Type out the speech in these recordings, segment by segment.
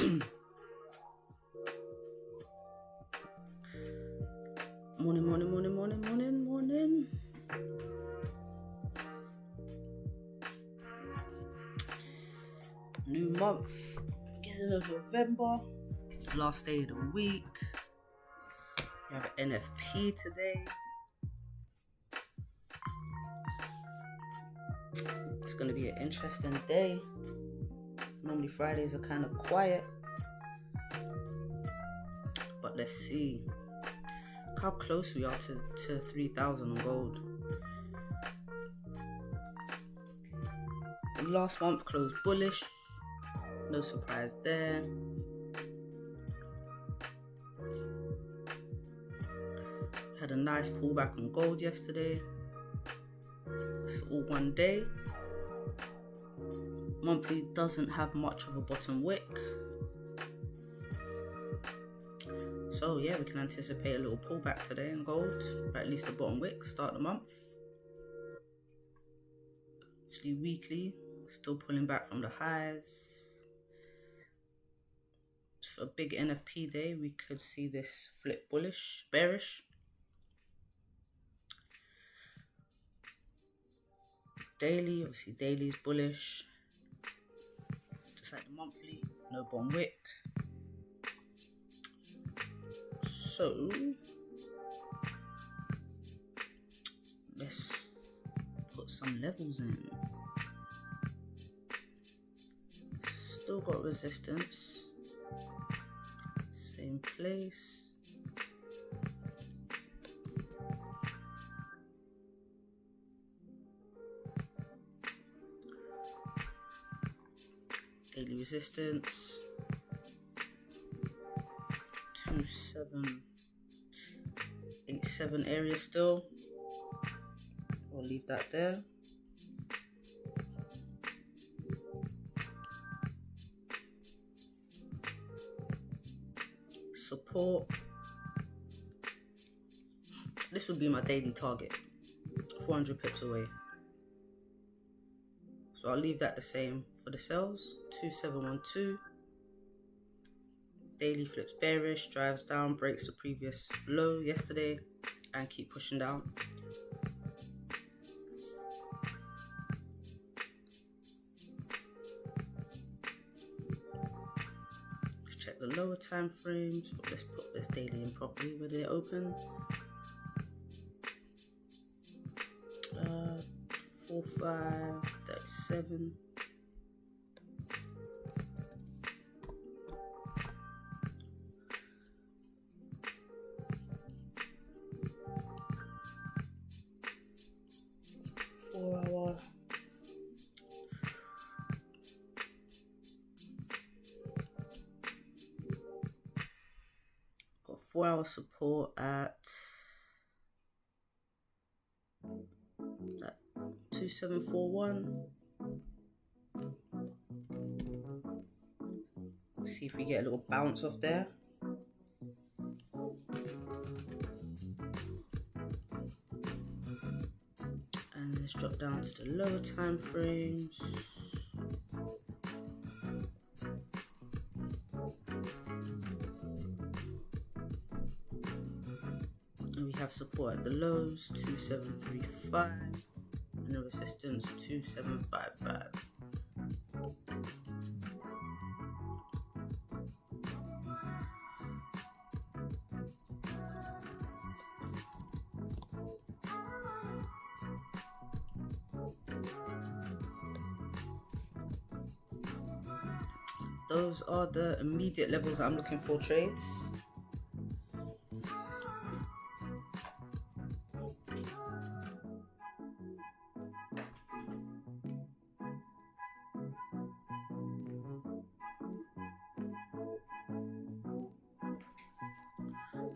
Morning. New month, beginning of November, last day of the week. We have an NFP today. It's going to be an interesting day. Normally Fridays are kind of quiet, but let's see how close we are to 3,000 on gold. Last month closed bullish, no surprise there. Had a nice pullback on gold yesterday. It's all one day. Monthly doesn't have much of a bottom wick. So yeah, we can anticipate a little pullback today in gold, or at least the bottom wick, start the month. Actually weekly, still pulling back from the highs. For a big NFP day, we could see this flip bearish. Daily, obviously daily is bullish. Just like the monthly, no bottom wick. So let's put some levels in. Still got resistance. Same place. Daily resistance 2787 area still. We'll leave that there. Support. This would be my daily target, 400 pips away. So I'll leave that the same for the sells. 2712. Daily flips bearish, drives down, breaks the previous low yesterday, and keep pushing down. Let's check the lower time frames. Let's put this daily in properly. Where did it open? 4537. Got 4 hour support at 2741. See if we get a little bounce off there. And let's drop down to the lower time frames. And we have support at the lows, 2735. And the resistance 2755. Those are the immediate levels that I'm looking for trades.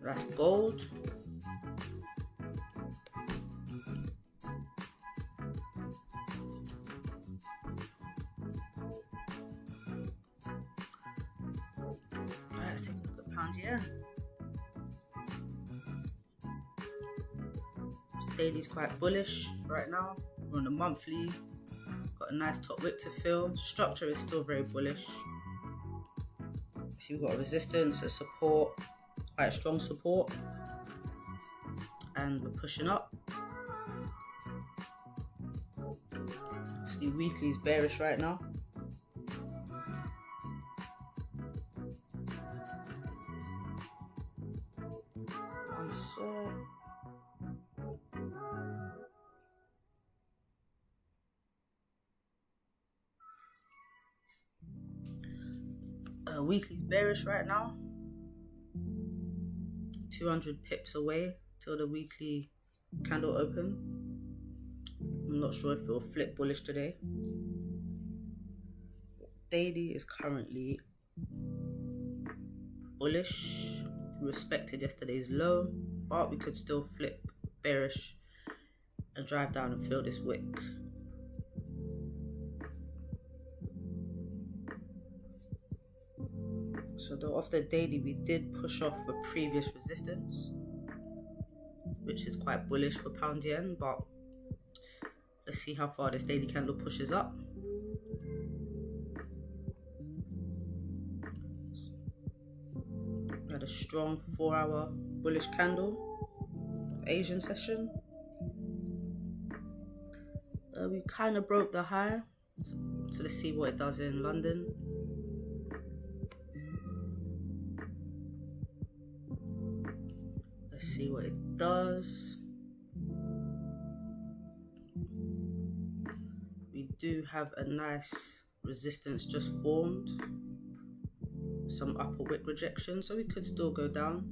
That's gold. Let's take a look at pound yen. Daily's quite bullish right now. We're on the monthly. Got a nice top wick to fill. Structure is still very bullish. See, we've got a resistance, a support, quite a strong support, and we're pushing up. See, weekly is bearish right now. Weekly is bearish right now. 200 pips away till the weekly candle open. I'm not sure if it will flip bullish today. Daily is currently bullish. We respected yesterday's low, but we could still flip bearish and drive down and fill this wick. So though off the daily, we did push off a previous resistance, which is quite bullish for pound yen, but let's see how far this daily candle pushes up. We had a strong 4-hour bullish candle of Asian session. We kind of broke the high, so let's see what it does in London. Let's see what it does. We do have a nice resistance just formed, some upper wick rejection, so we could still go down.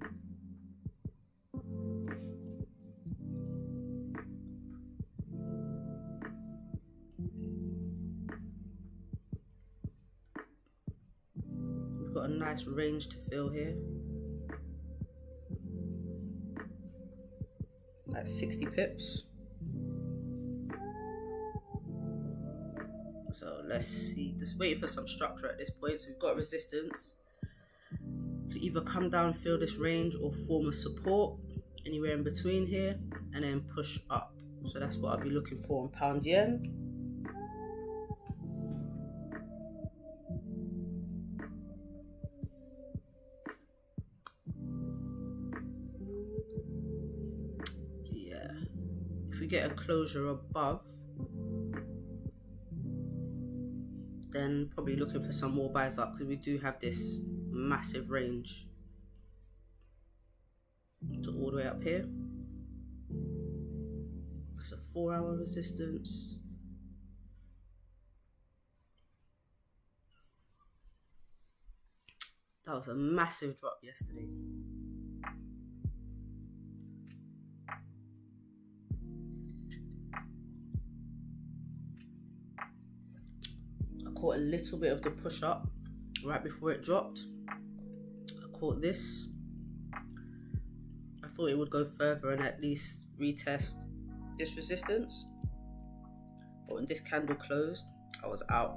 We've got a nice range to fill here, like 60 pips. So let's see, just waiting for some structure at this point. So we've got resistance to either come down, fill this range, or form a support anywhere in between here, and then push up. So that's what I'll be looking for on pound yen. Yeah, if we get a closure above, then probably looking for some more buys up, because we do have this massive range to all the way up here. That's a 4-hour resistance. That was a massive drop yesterday. I caught a little bit of the push up right before it dropped. I caught this. I thought it would go further and at least retest this resistance, but when this candle closed, I was out.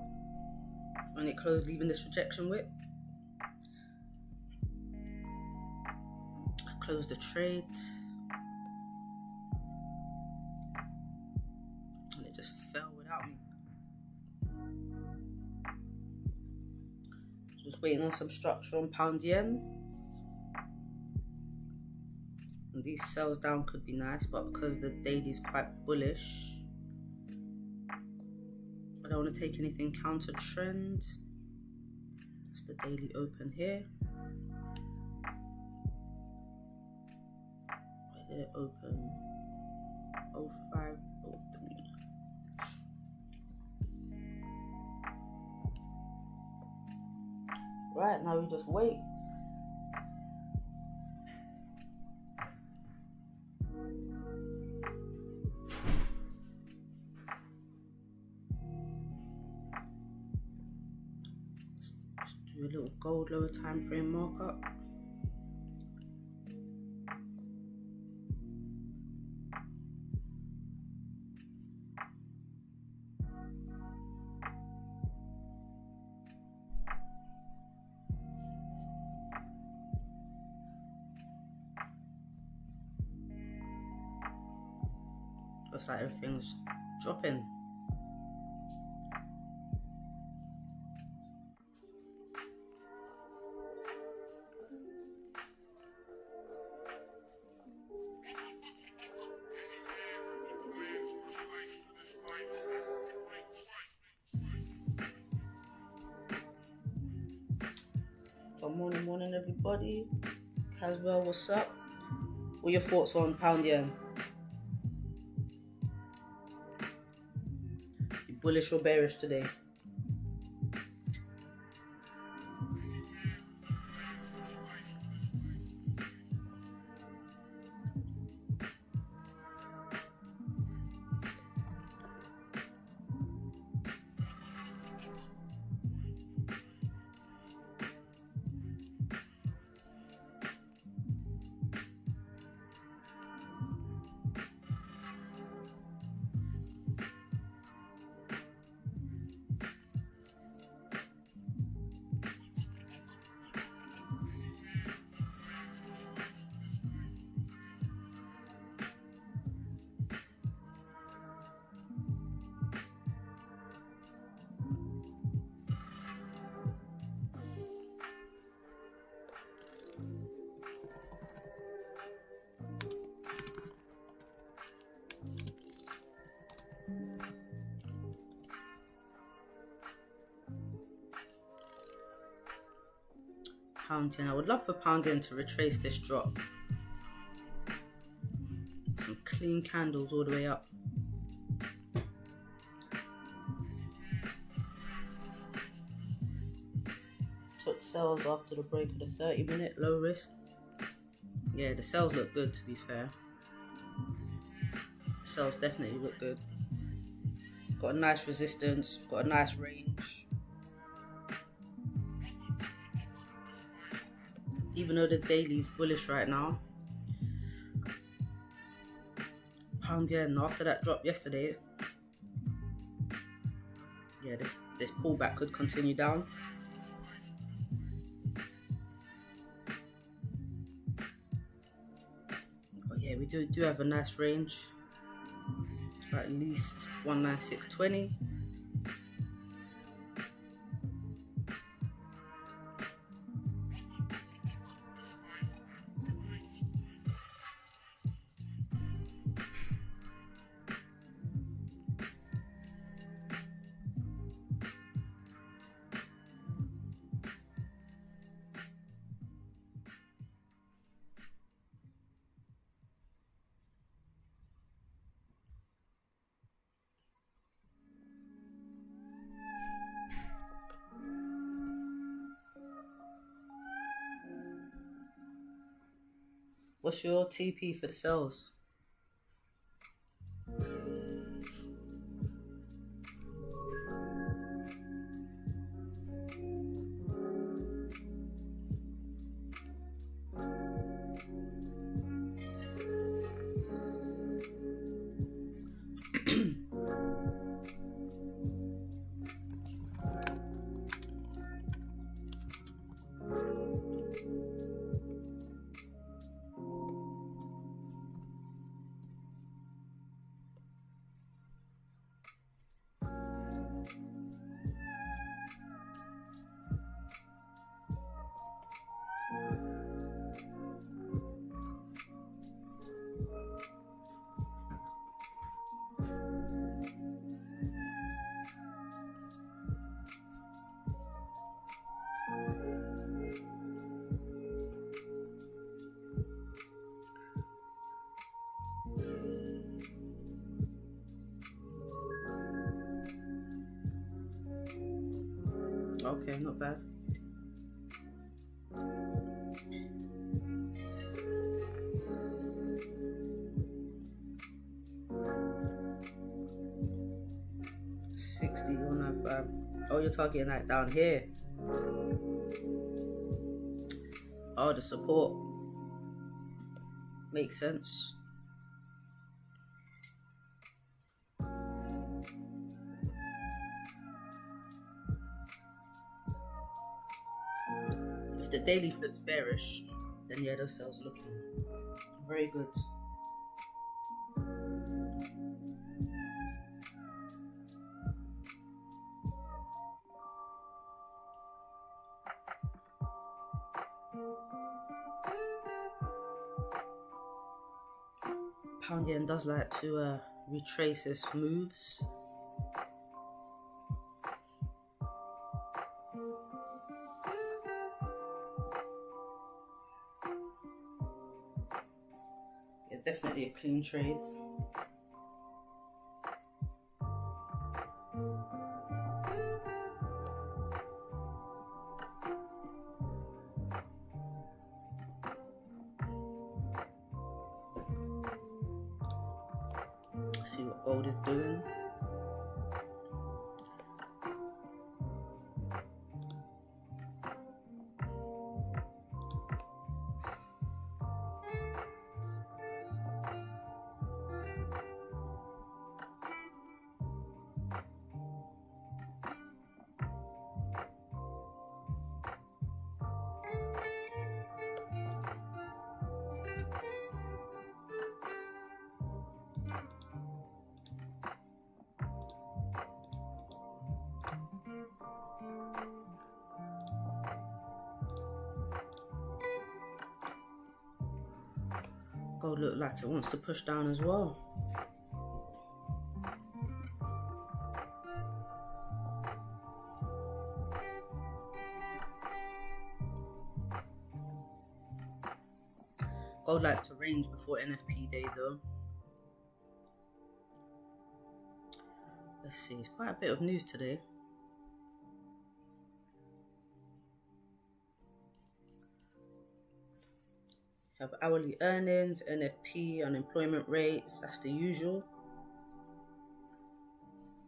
When it closed, leaving this rejection wick, I closed the trade and it just fell without me. Just waiting on some structure on pound yen. And these sells down could be nice, but because the daily is quite bullish, I don't want to take anything counter trend. It's the daily open here. Where did it open? 0503. Right, now we just wait. Just do a little gold lower time frame markup. Looks like everything's dropping. Morning, everybody. Caswell, what's up? What are your thoughts on pound yen? You bullish or bearish today? Pound yen. I would love for pound yen to retrace this drop. Some clean candles all the way up. Took sells after the break of the 30-minute low risk. Yeah, the sells look good, to be fair. The sells definitely look good. Got a nice resistance, got a nice range. Even though the daily's bullish right now, pound yen after that drop yesterday, yeah, this pullback could continue down. But yeah, we do have a nice range. At least 196.20. What's your TP for the sells? Okay, not bad. Oh, you're targeting that down here. Oh, the support makes sense. If the daily flips bearish, then yeah, those sales looking very good. Pound yen does like to retrace its moves. definitely a clean trade. Let's see what gold is doing. Gold look like it wants to push down as well. Gold likes to range before NFP day though. Let's see, it's quite a bit of news today. Have hourly earnings, NFP, unemployment rates, that's the usual.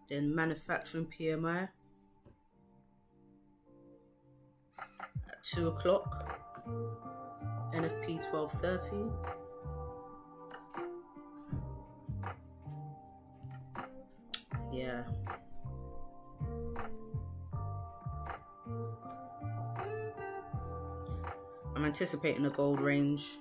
Then manufacturing PMI at 2 o'clock. NFP 12:30. Yeah. I'm anticipating a gold range.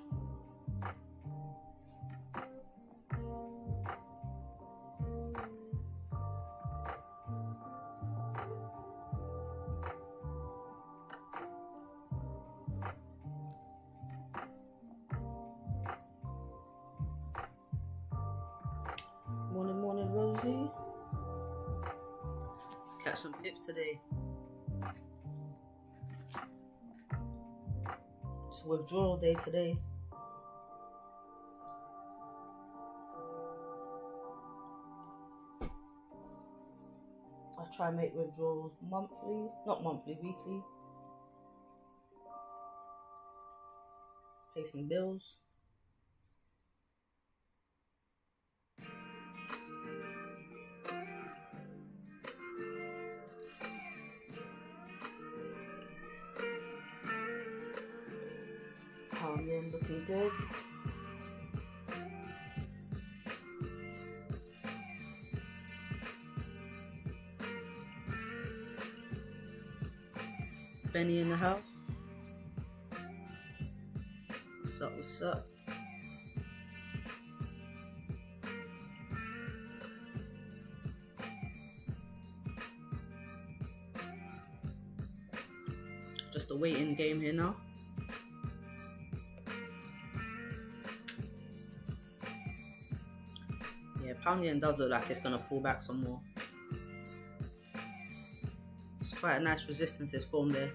Morning, Rosie. Let's catch some pips today. It's withdrawal day today. I try and make withdrawals monthly, not monthly, weekly. Pay some bills. Pound yen looking good. Benny in the house. What's up, what's up? Just a waiting game here now. Yeah, pound yen does look like it's gonna pull back some more. It's quite a nice resistance is formed there.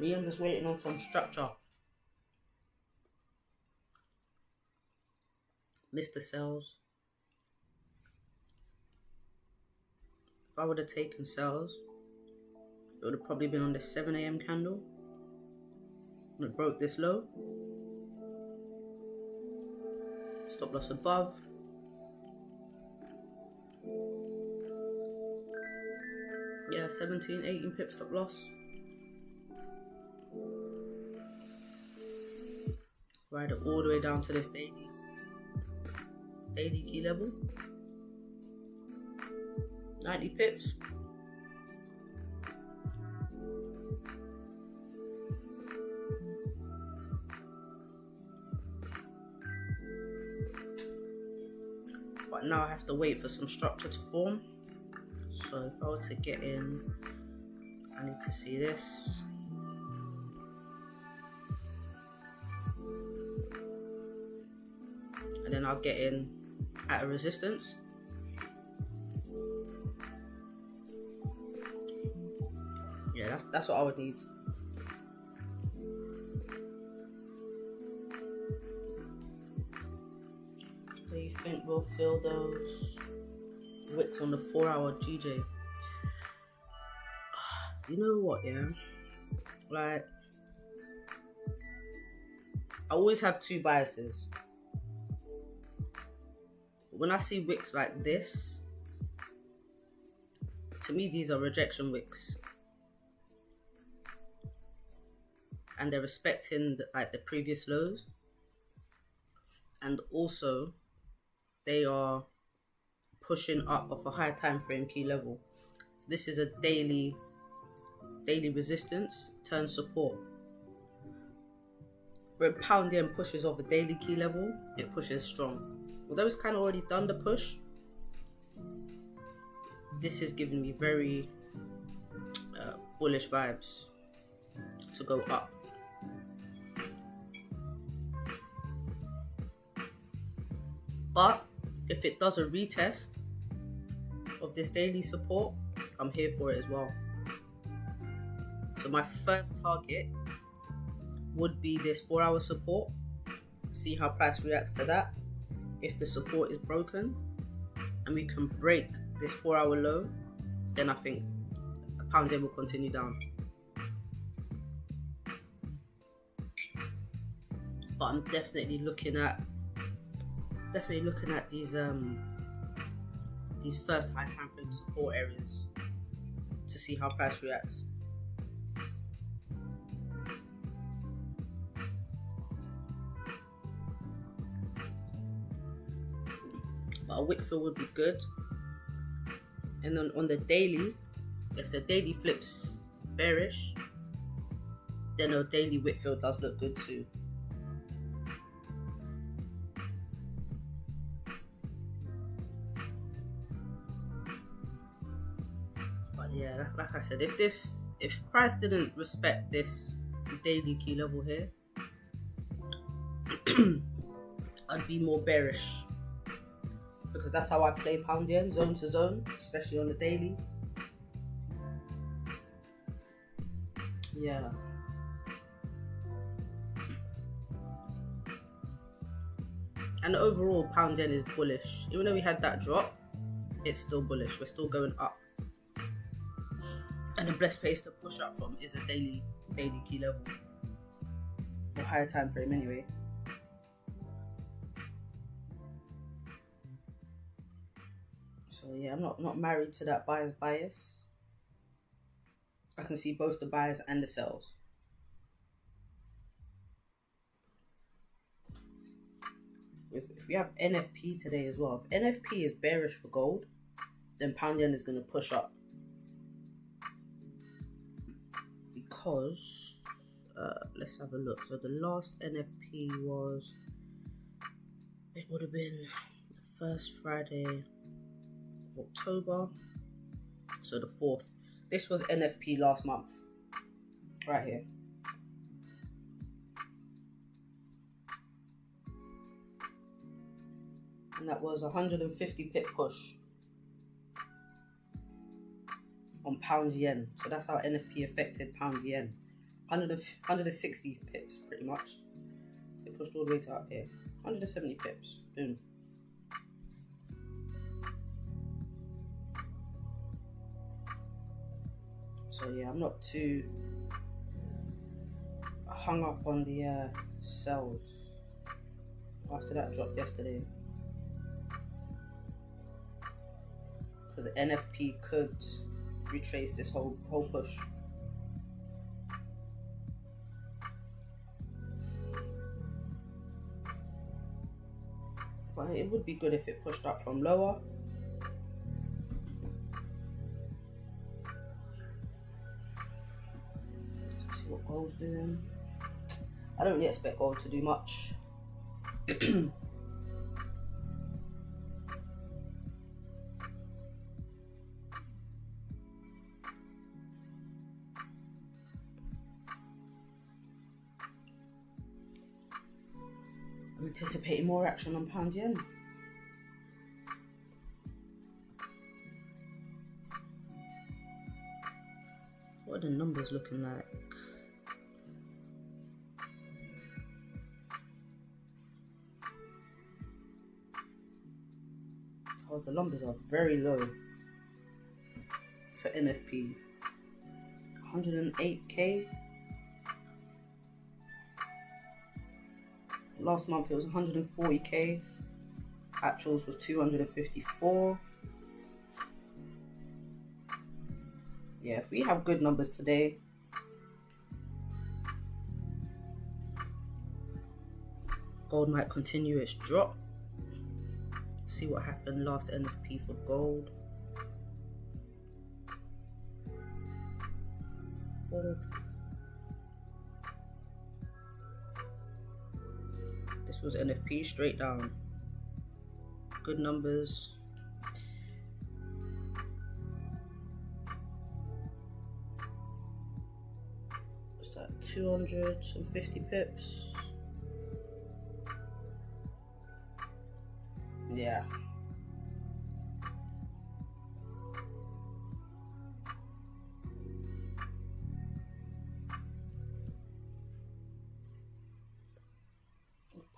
I'm just waiting on some structure. Missed the sells. If I would have taken sells, it would have probably been on the 7 AM candle. When it broke this low. Stop loss above. Yeah, 17, 18 pips stop loss. Ride it all the way down to this daily key level. 90 pips. But now I have to wait for some structure to form. So if I were to get in, I need to see this. And then I'll get in at a resistance. Yeah, that's what I would need. So you think we'll fill those wicks on the 4-hour GJ? You know what, yeah? Like, I always have two biases. When I see wicks like this, to me these are rejection wicks. And they're respecting the previous lows. And also, they are pushing up off a high time frame key level. So this is a daily resistance turn support. When pound yen pushes off a daily key level, it pushes strong. Although it's kind of already done the push, this is giving me very bullish vibes to go up. But if it does a retest of this daily support, I'm here for it as well. So my first target would be this 4-hour support. See how price reacts to that. If the support is broken and we can break this 4-hour low, then I think pound yen will continue down. But I'm definitely looking at these first high time frame support areas to see how price reacts. But a wick fill would be good. And then on the daily, if the daily flips bearish, then a daily wick fill does look good too. But yeah, like I said, if price didn't respect this daily key level here, I'd be more bearish. Because that's how I play pound yen, zone to zone, especially on the daily. Yeah. And overall, pound yen is bullish. Even though we had that drop, it's still bullish. We're still going up. And the best place to push up from is a daily key level. Or higher time frame anyway. So yeah, I'm not married to that buyer's bias. I can see both the buyers and the sells. If we have NFP today as well, if NFP is bearish for gold, then pound yen is going to push up. Because, let's have a look. So the last NFP was, it would have been the first Friday of October. So the 4th. This was NFP last month. Right here. And that was 150 pip push on pound yen. So that's how NFP affected pound yen. 160 pips pretty much. So it pushed all the way to out here. 170 pips. Boom. So yeah, I'm not too hung up on the sells after that drop yesterday. Because the NFP could retrace this whole push. But it would be good if it pushed up from lower. Let's see what gold's doing. I don't really expect gold to do much. I'm anticipating more action on pound yen. What are the numbers looking like? Oh, the numbers are very low for NFP. 108k. Last month it was 140k. Actuals was 254. Yeah, if we have good numbers today, gold might continue its drop. See what happened last NFP for gold. This was NFP straight down. Good numbers. What's that? 250 pips. Yeah.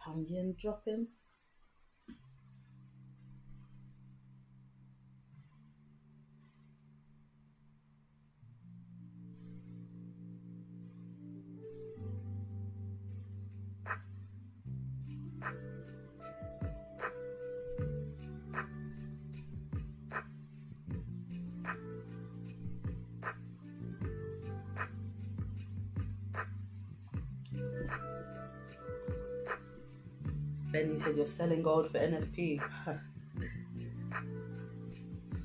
Pound yen dropping. Benny said you're selling gold for NFP.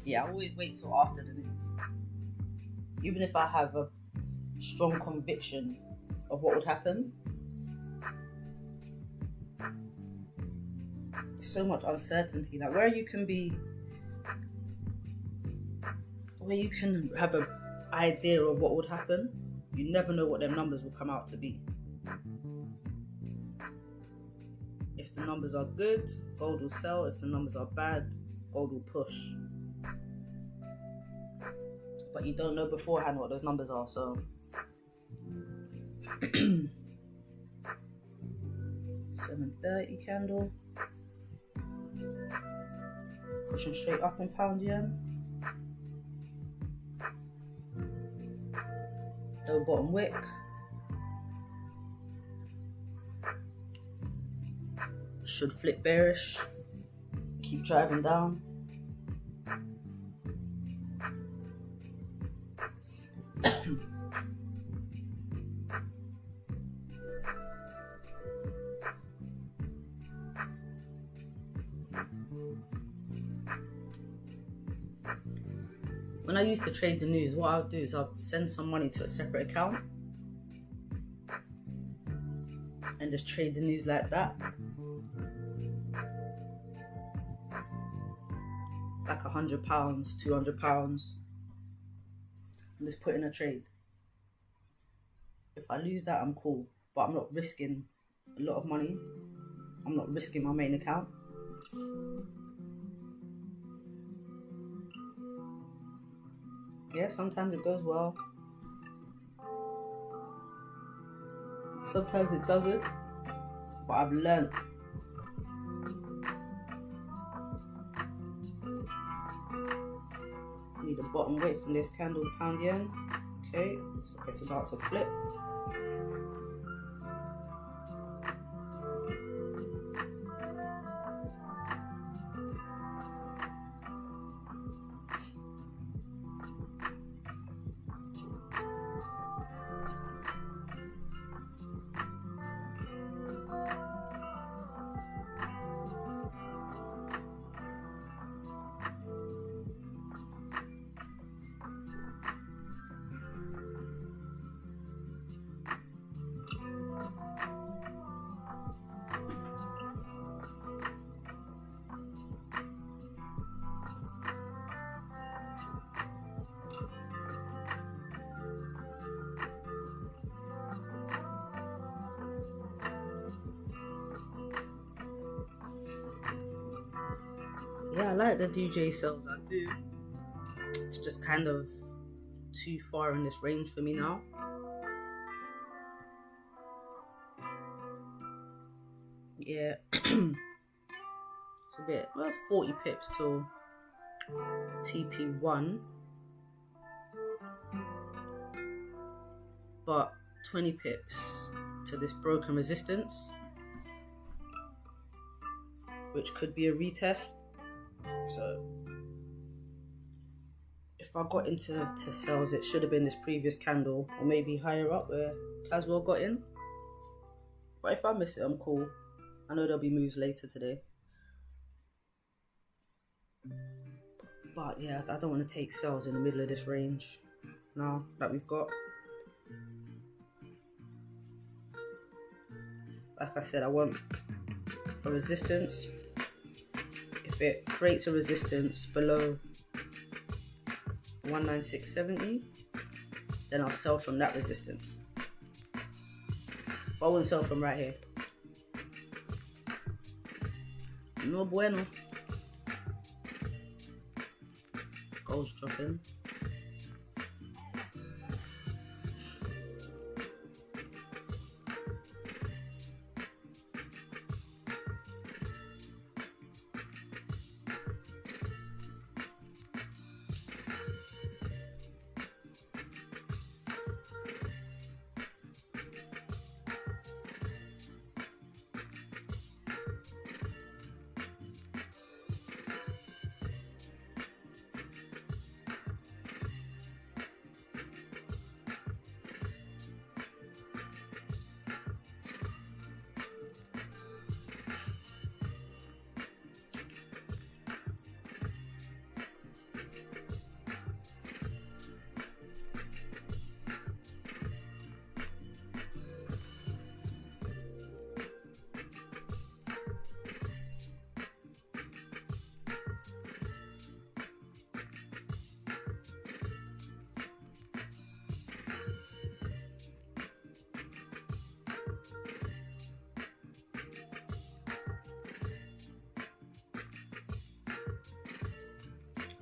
Yeah, I always wait till after the news. Even if I have a strong conviction of what would happen. There's so much uncertainty. Like where you can have an idea of what would happen, you never know what their numbers will come out to be. If the numbers are good, gold will sell. If the numbers are bad, gold will push. But you don't know beforehand what those numbers are, so 730 candle. Pushing straight up on pound yen. Low bottom wick. Should flip bearish. Keep driving down. When I used to trade the news, what I'll do is I'll send some money to a separate account and just trade the news like that. Like £100, £200, and just put in a trade. If I lose that, I'm cool, but I'm not risking a lot of money. I'm not risking my main account. Yeah, sometimes it goes well. Sometimes it doesn't. But I've learned. Need a bottom wick on this candle pound yen. Okay, so it's about to flip. Yeah, I like the DJ sales, I do. It's just kind of too far in this range for me now. Yeah, it's a bit, well, it's 40 pips till TP1, but 20 pips to this broken resistance, which could be a retest. So if I got into sales, it should have been this previous candle, or maybe higher up where Caswell got in. But if I miss it, I'm cool. I know there'll be moves later today. But yeah, I don't want to take sales in the middle of this range now that we've got. Like I said, I want a resistance. If it creates a resistance below 196.70, then I'll sell from that resistance. But I wouldn't sell from right here. No bueno. Gold's dropping.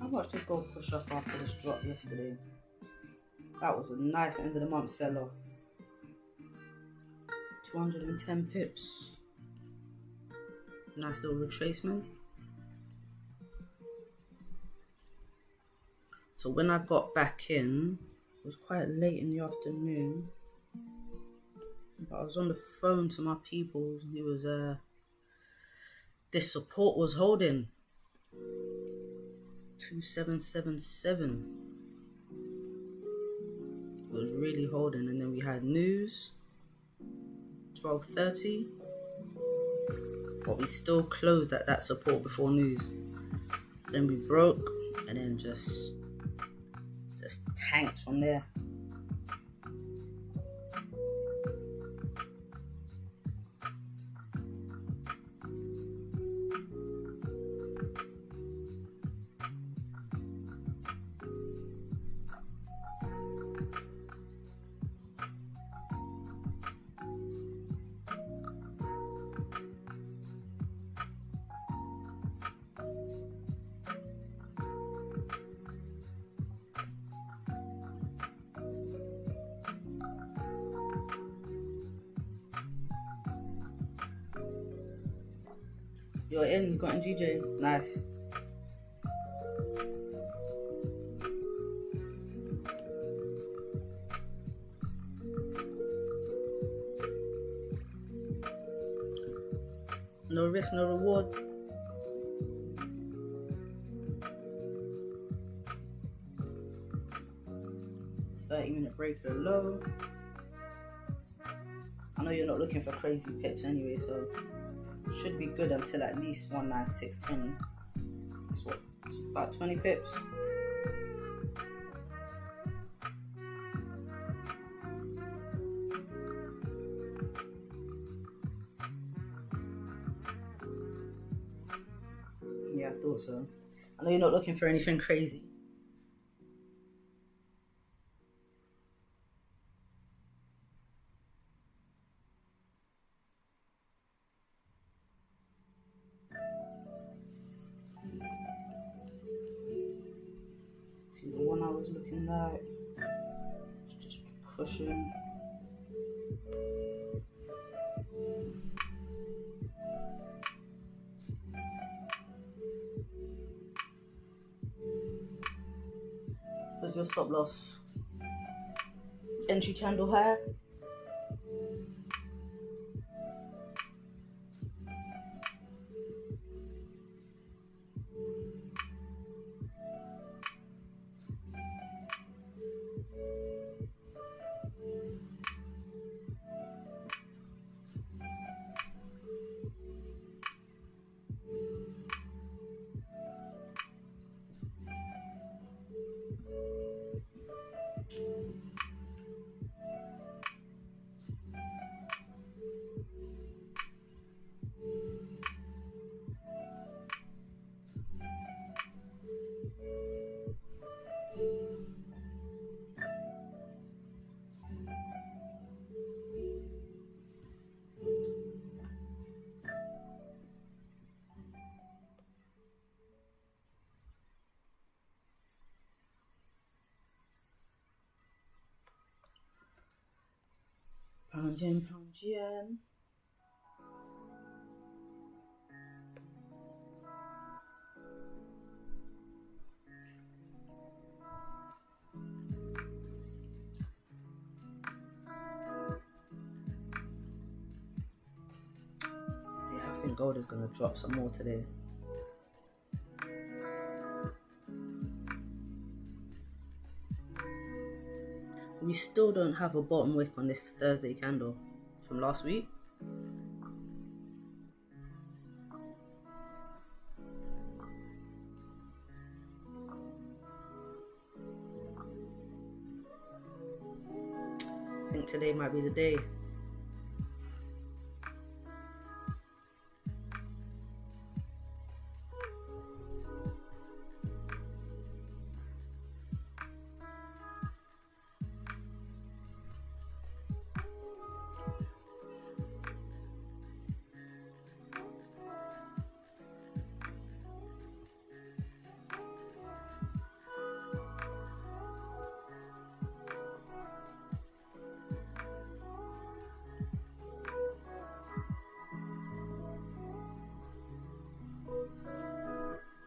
How much did gold push up after this drop yesterday? That was a nice end of the month sell-off. 210 pips. Nice little retracement. So when I got back in, it was quite late in the afternoon. But I was on the phone to my peoples and he was this support was holding 2777. It was really holding, and then we had news 12:30, but we still closed at that support before news. Then we broke and then just tanked from there. You're in, got in GJ. Nice. No risk, no reward. $30-minute break at a low. I know you're not looking for crazy pips anyway, so should be good until at least 196.20. That's what, it's about 20 pips. Yeah, I thought so. I know you're not looking for anything crazy. candles looking like. It's just pushing. Where's your stop loss? Entry candle high. Pound yen, pound yen. Yeah, I think gold is going to drop some more today. We still don't have a bottom wick on this Thursday candle from last week. I think today might be the day.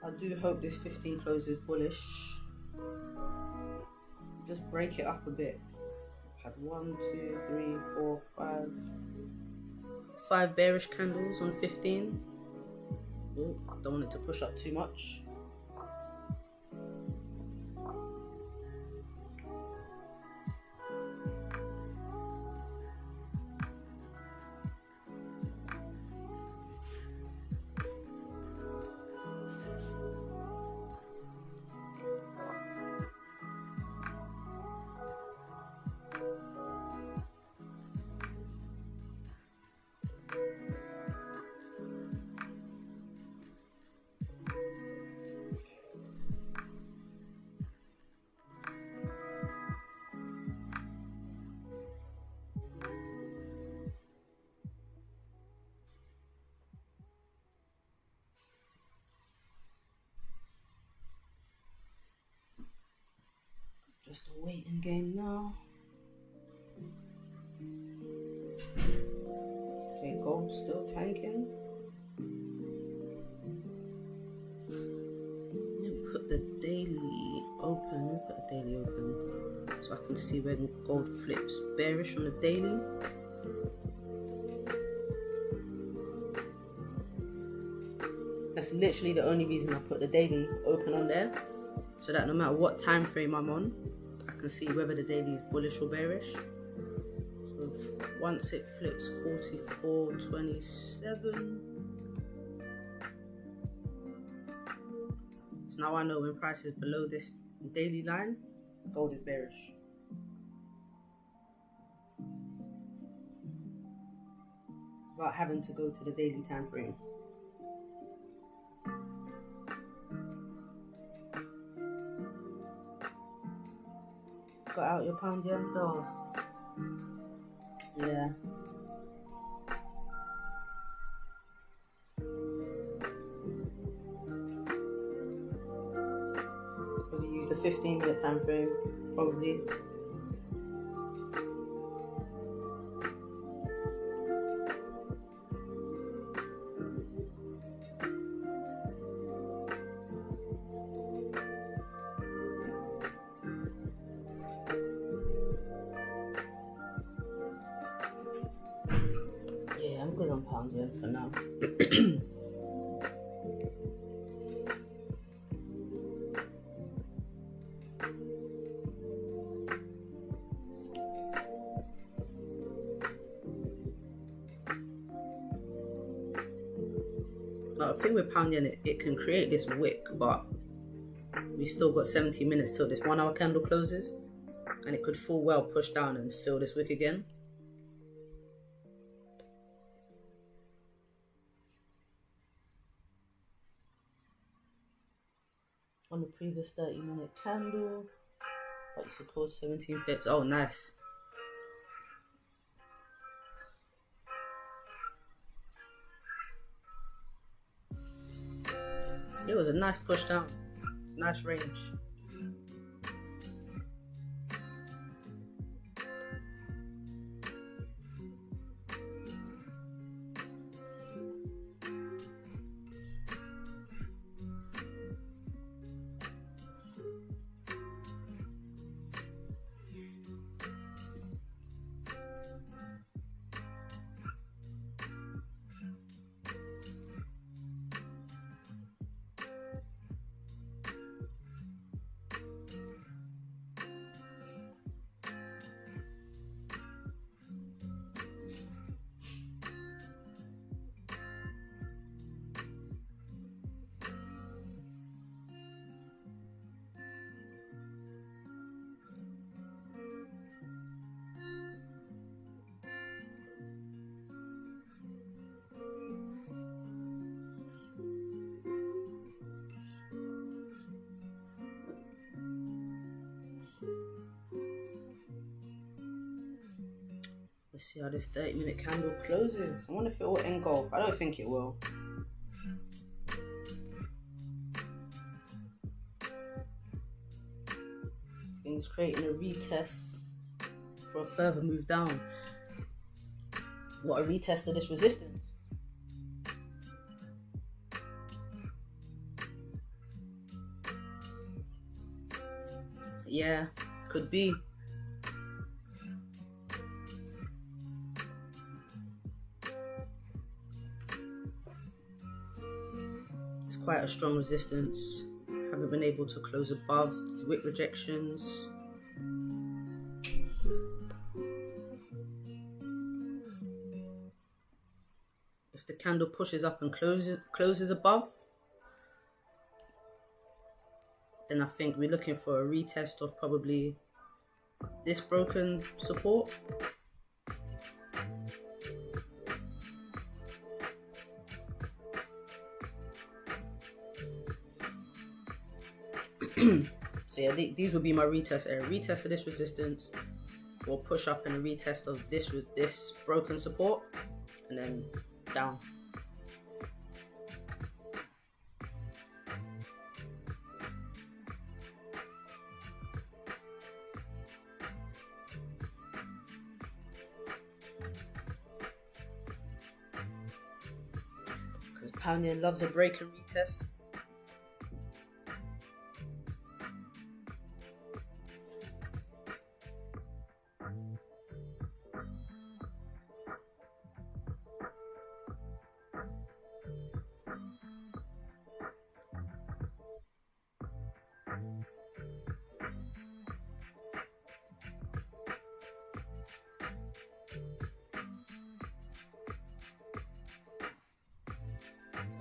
I do hope this 15 closes bullish. Just break it up a bit. Had 1, 2, 3, 4, 5 bearish candles on 15. Oh, don't want it to push up too much. Just a waiting game now. Okay, gold still tanking. Put the daily open. We'll put the daily open so I can see when gold flips bearish on the daily. That's literally the only reason I put the daily open on there, so that no matter what time frame I'm on, I can see whether the daily is bullish or bearish. So once it flips 44.27, so now I know when price is below this daily line, gold is bearish. Without having to go to the daily time frame. Got out your pound yen self. Yeah. Because you use the 15-minute time frame, probably. Yeah, I'm good on pound yen for now. The thing with pound yen, it can create this wick, but we still got 17 minutes till this 1 hour candle closes, and it could full well push down and fill this wick again. On the previous 30-minute candle, but you should close 17 pips. Oh, nice. It was a nice push down. It's nice range. Let's see how this 30-minute candle closes. I wonder if it will engulf. I don't think it will. Things creating a retest for a further move down. What, a retest of this resistance? Yeah, could be. Quite a strong resistance. Haven't been able to close above these wick rejections. If the candle pushes up and closes above, then I think we're looking for a retest of probably this broken support. So yeah, these would be my retest area. Retest of this resistance, or push up and a retest of this with this broken support, and then down. Because pound yen loves a break and retest.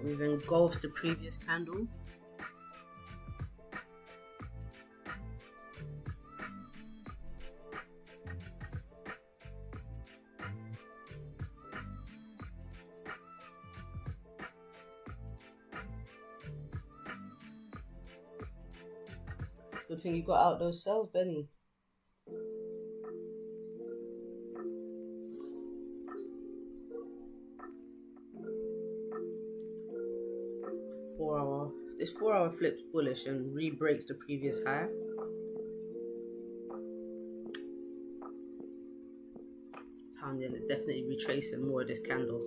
We've engulfed the previous candle. Good thing you got out those cells, Benny. This 4 hour flips bullish and re-breaks the previous high. Pound yen is definitely retracing more of this candle.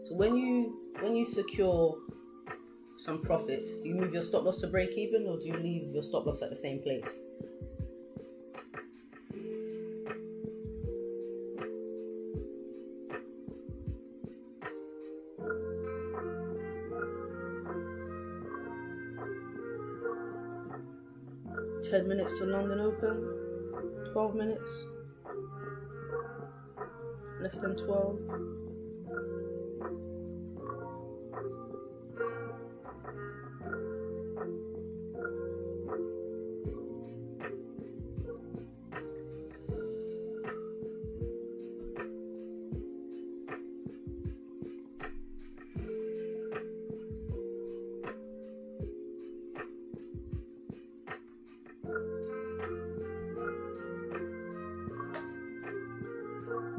So when you secure some profits, do you move your stop loss to break even, or do you leave your stop loss at the same place? $10 minutes to London Open, 12 minutes, less than 12.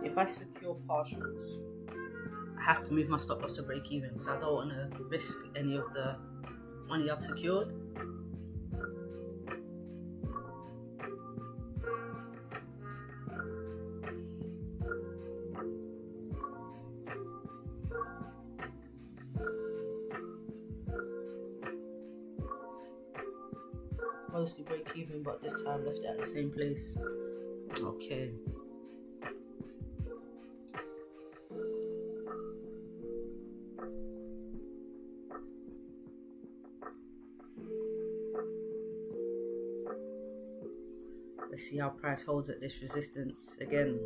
If I secure partials, I have to move my stop loss to break even, because I don't want to risk any of the money I've secured. Mostly break even, but this time left it at the same place. Okay. Let's see how price holds at this resistance again.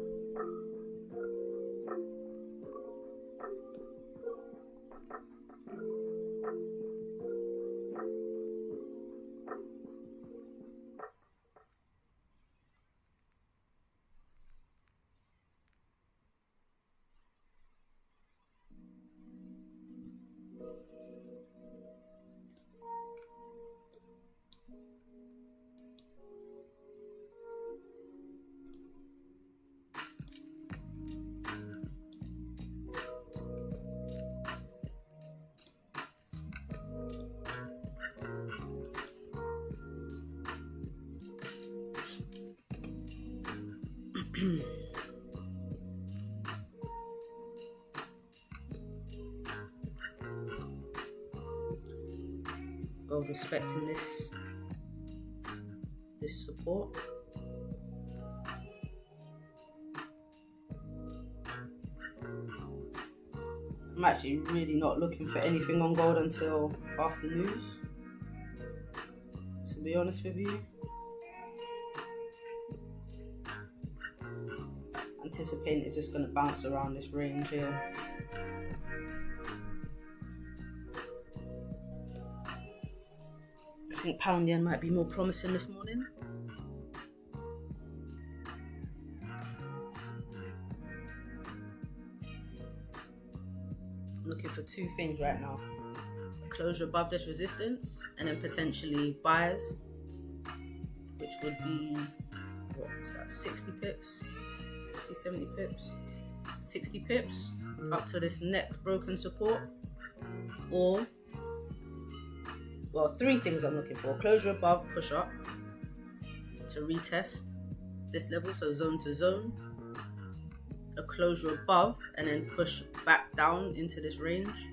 Gold respecting this support. I'm actually really not looking for anything on gold until after news, to be honest with you. Anticipating it's just going to bounce around this range here. I think pound yen might be more promising this morning. I'm looking for two things right now: a closure above this resistance, and then potentially buys, which would be, what is that, 60 pips, 60, 70 pips, 60 pips up to this next broken support. Or, well, three things I'm looking for: closure above, push up to retest this level, so zone to zone, a closure above, and then push back down into this range.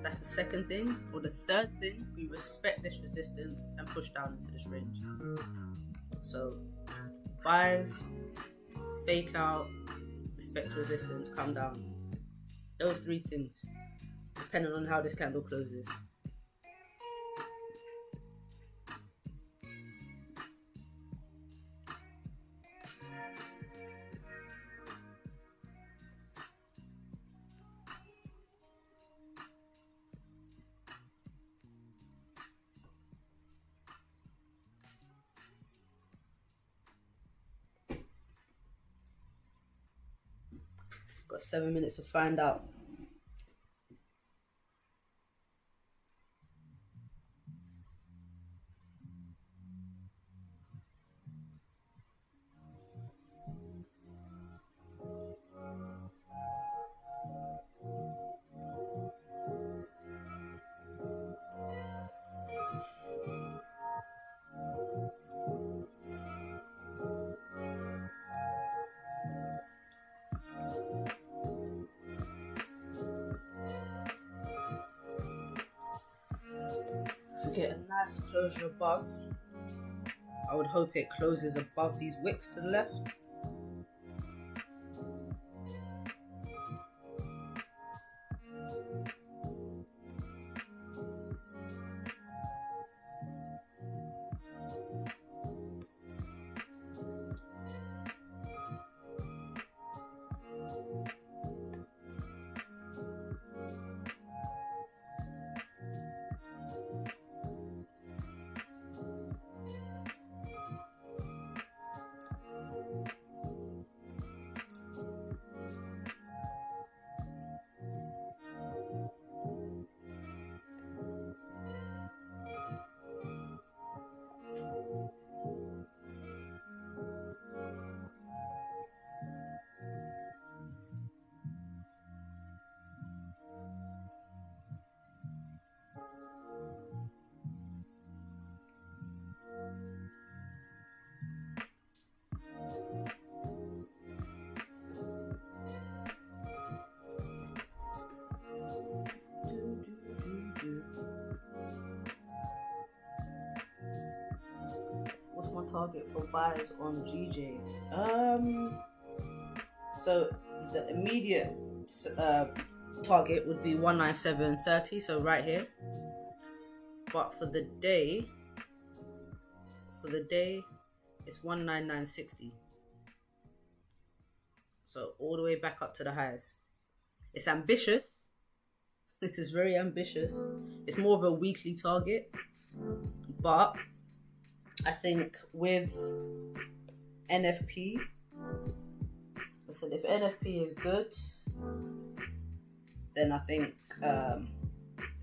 That's the second thing. Or the third thing, we respect this resistance and push down into this range. So buys, fake out, respect resistance, come down. Those three things, depending on how this candle closes. Got 7 minutes to find out. Get a nice closure above. I would hope it closes above these wicks to the left. What's my target for buys on GJ? So the immediate target would be 197.30, so right here. But for the day, it's 199.60. So all the way back up to the highs. It's ambitious. This is very ambitious. It's more of a weekly target, but I think with NFP, listen, if NFP is good, then I think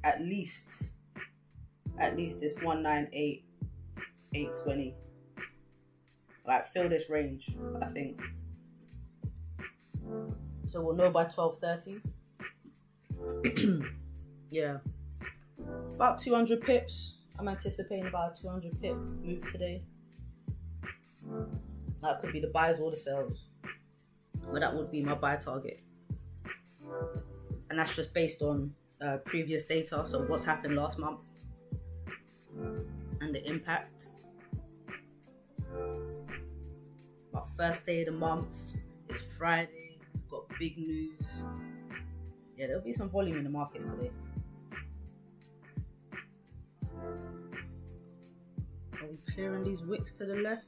at least this 198.820. Like, fill this range, I think. So we'll know by 12:30. Yeah, about 200 pips. I'm anticipating about a 200 pip move today. That could be the buys or the sells, but that would be my buy target, and that's just based on previous data. So what's happened last month and the impact. Our first day of the month is Friday. We've got big news. Yeah, there'll be some volume in the markets today. Are we clearing these wicks to the left?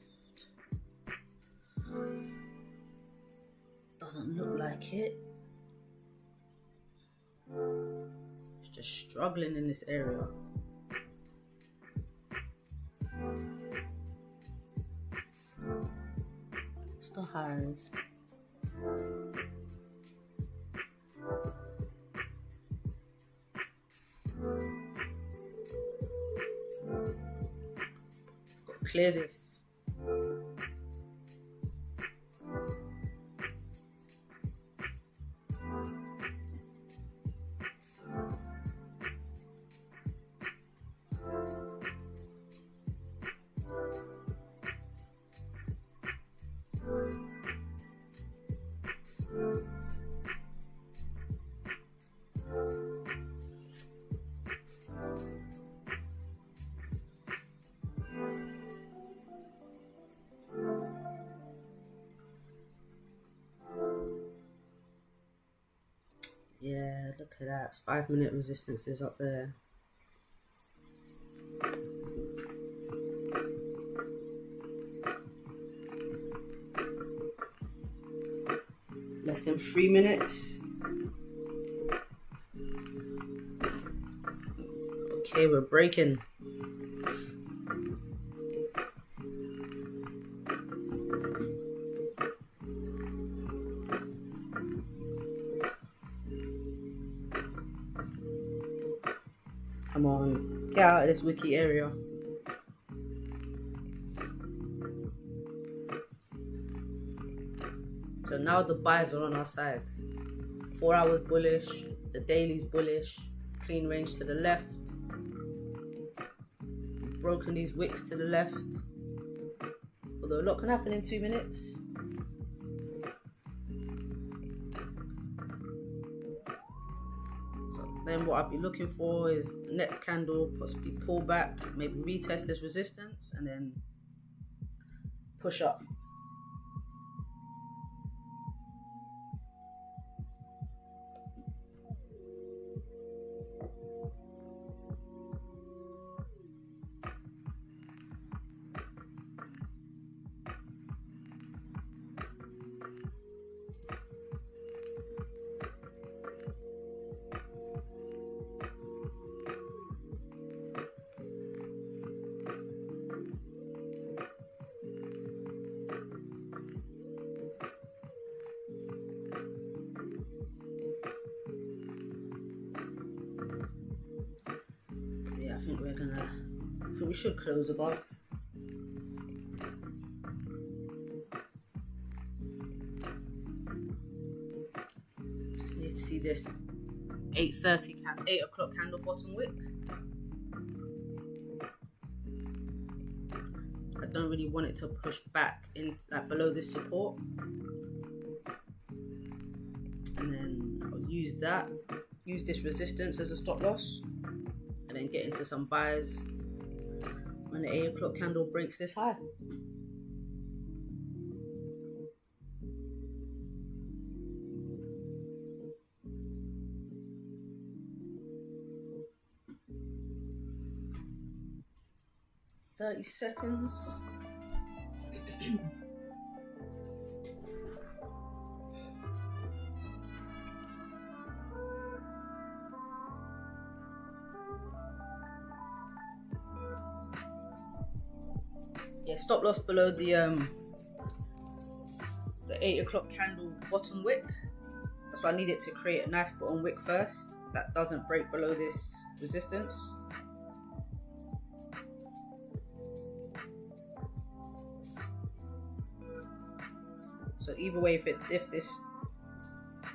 Doesn't look like it. It's just struggling in this area. What's the highs? Let's go clear this. Yeah, look at that. 5-minute resistance is up there. Less than 3 minutes. Okay, we're breaking. Come on, get out of this wiki area. So now the buys are on our side. 4 hours bullish, the daily's bullish, clean range to the left. We've broken these wicks to the left. Although a lot can happen in 2 minutes. Then what I'd be looking for is the next candle, possibly pull back, maybe retest this resistance, and then push up. I think we should close above. Just need to see this 8 o'clock candle bottom wick. I don't really want it to push back in like below this support. And then I'll use this resistance as a stop loss, and then get into some buys when the 8 o'clock candle breaks this high. "30 seconds. Yeah, stop loss below the 8 o'clock candle bottom wick. That's why I need it to create a nice bottom wick first that doesn't break below this resistance. So either way, if this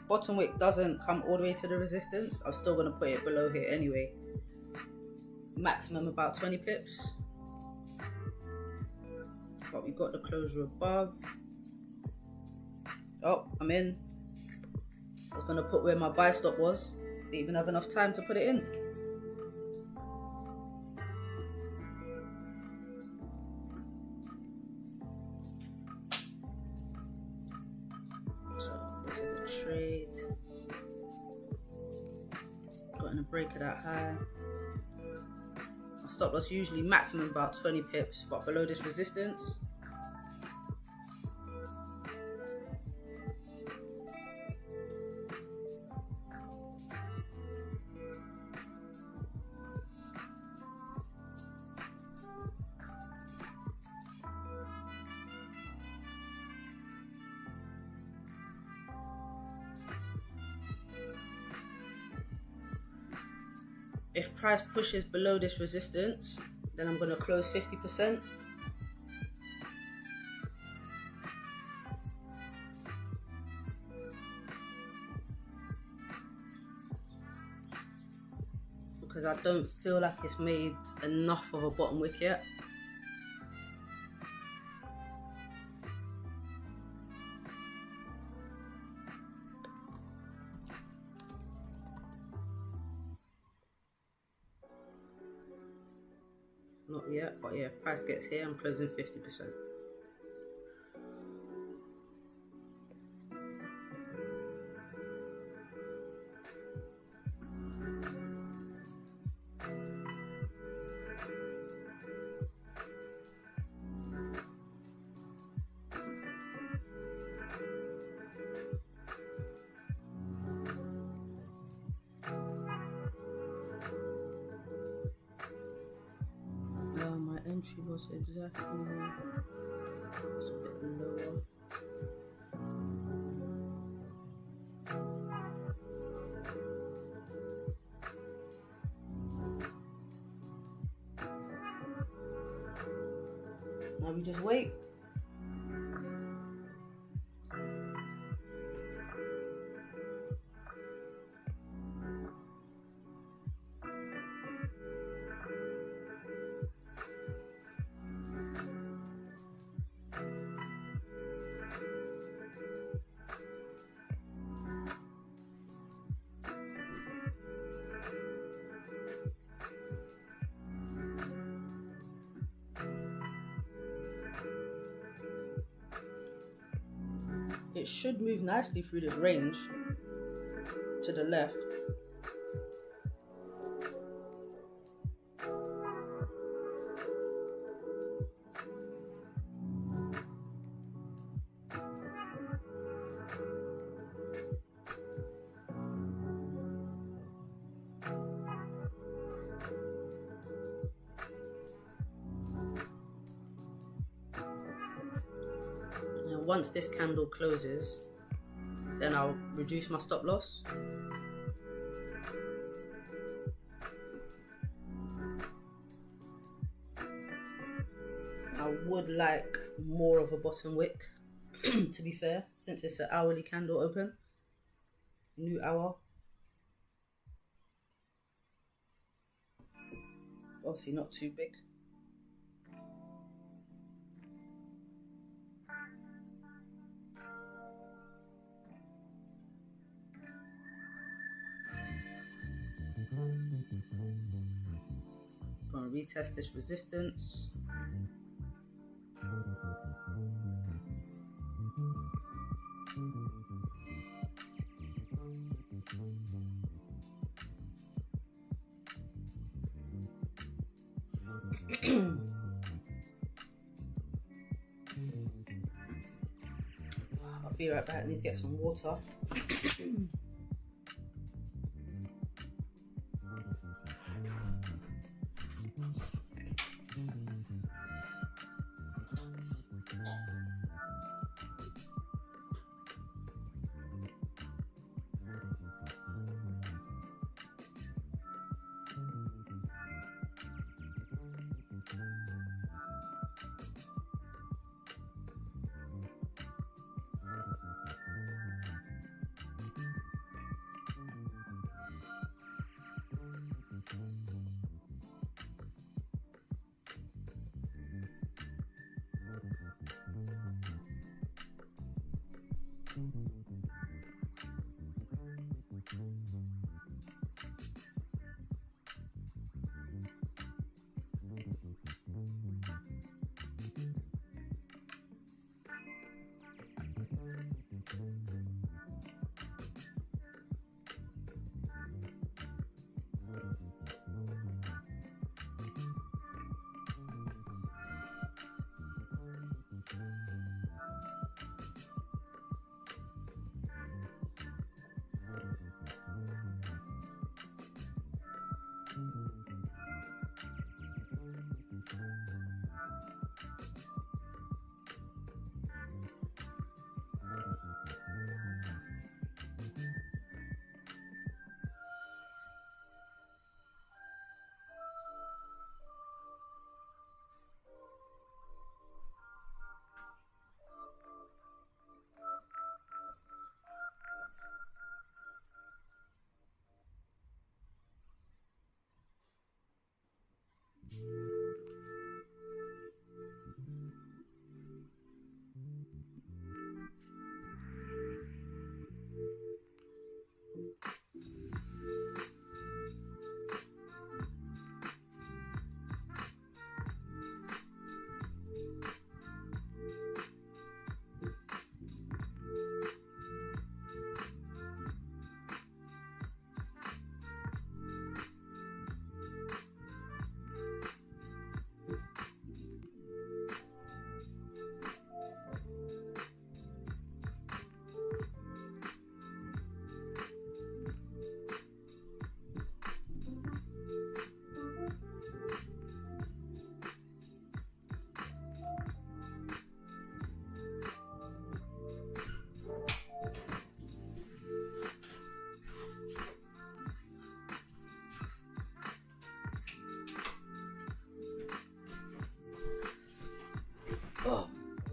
bottom wick doesn't come all the way to the resistance, I'm still gonna put it below here anyway. Maximum about 20 pips. But we got the closure above. Oh, I'm in. I was gonna put where my buy stop was. Didn't even have enough time to put it in. So this is the trade. Got in a break of that high. Stop loss usually maximum about 20 pips, but below this resistance. If price pushes below this resistance, then I'm going to close 50%. Because I don't feel like it's made enough of a bottom wick yet. Not yet, but yeah, if price gets here, I'm closing 50%. Entry was exactly it's a bit lower. Now we just wait. it should move nicely through this range to the left. And once this candle closes, then I'll reduce my stop loss. I would like more of a bottom wick, to be fair, since it's an hourly candle open, new hour. Obviously not too big. Gonna retest this resistance. I'll be right back. I need to get some water.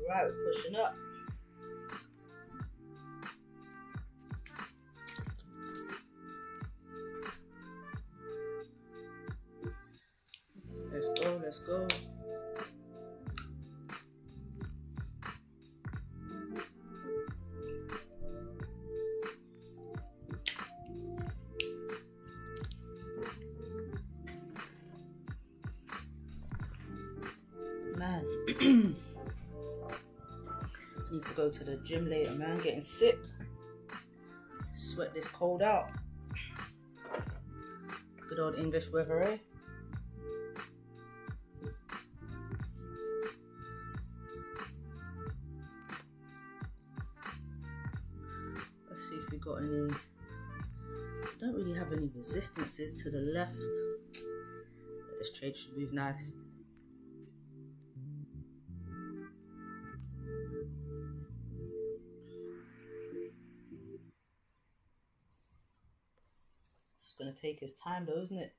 Alright, we're pushing up. Let's go, let's go. Man. Need to go to the gym later, man. Getting sick. Sweat this cold out. Good old English weather, eh? Let's see if we got any. Don't really have any resistances to the left. This trade should move nice. It's gonna take his time though, isn't it?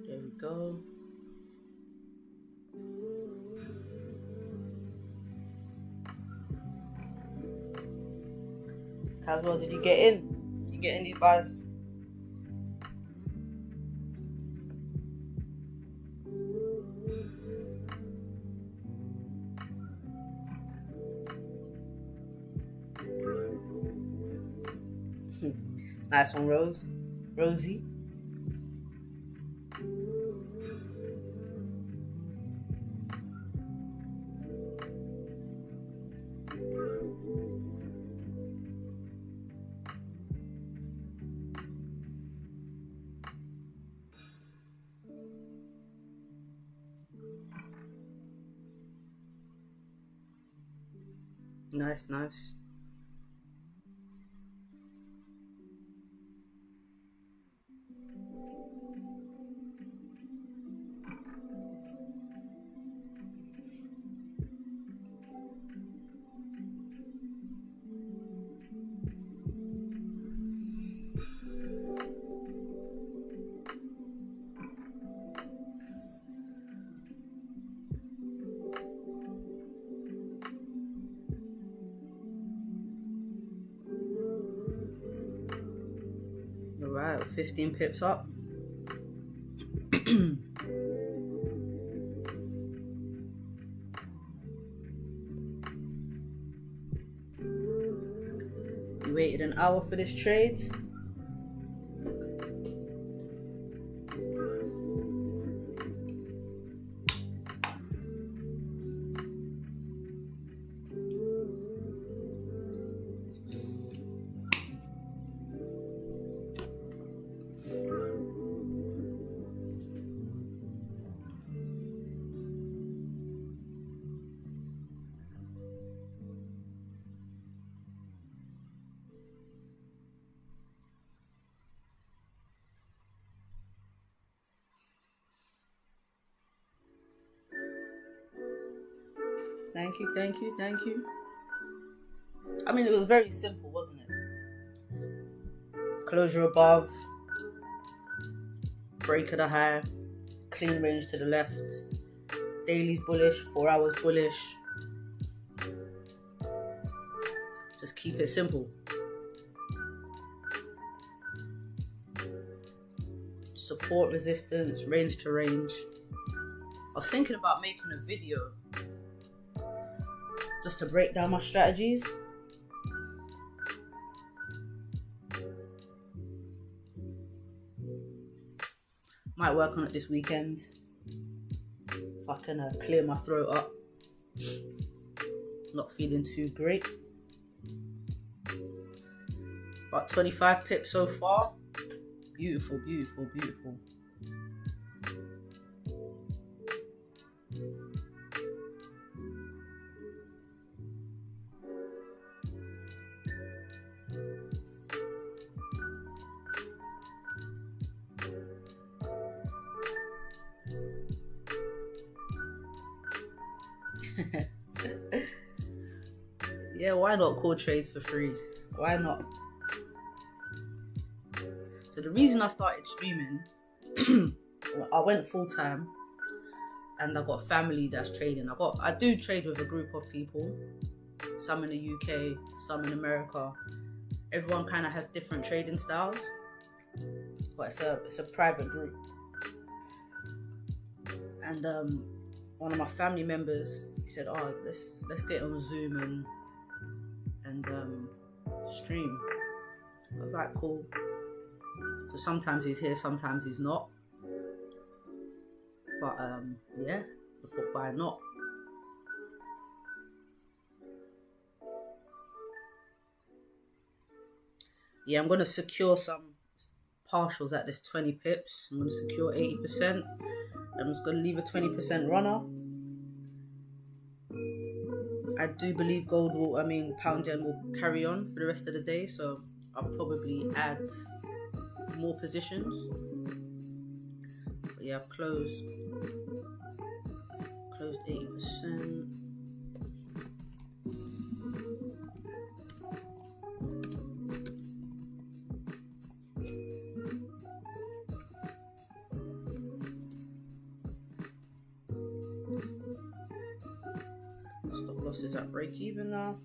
There we go. Caswell, did you get in? Did you get in these buys? Nice one, Rosie. Nice. Alright, 15 pips up. We waited an hour for this trade. Thank you. I mean, it was very simple, wasn't it? Closure above, break of the high, clean range to the left, daily's bullish, 4 hours bullish. Just keep it simple. Support, resistance, range to range. I was thinking about making a video just to break down my strategies. Might work on it this weekend if I can clear my throat up. Not feeling too great. About 25 pips so far. Beautiful. Yeah, why not call trades for free? Why not? So the reason I started streaming, I went full time, and I got family that's trading. I do trade with a group of people, some in the UK, some in America. Everyone kind of has different trading styles, but it's a private group. And one of my family members, he said, "Oh, let's get on Zoom and stream." I was like, "Cool." So sometimes he's here, sometimes he's not. But yeah, I thought, why not? Yeah, I'm gonna secure some partials at this 20 pips. I'm gonna secure 80%. I'm just gonna leave a 20% runner. I do believe pound yen will carry on for the rest of the day, so I'll probably add more positions. But yeah, I've closed 80%. Stop losses at break even now.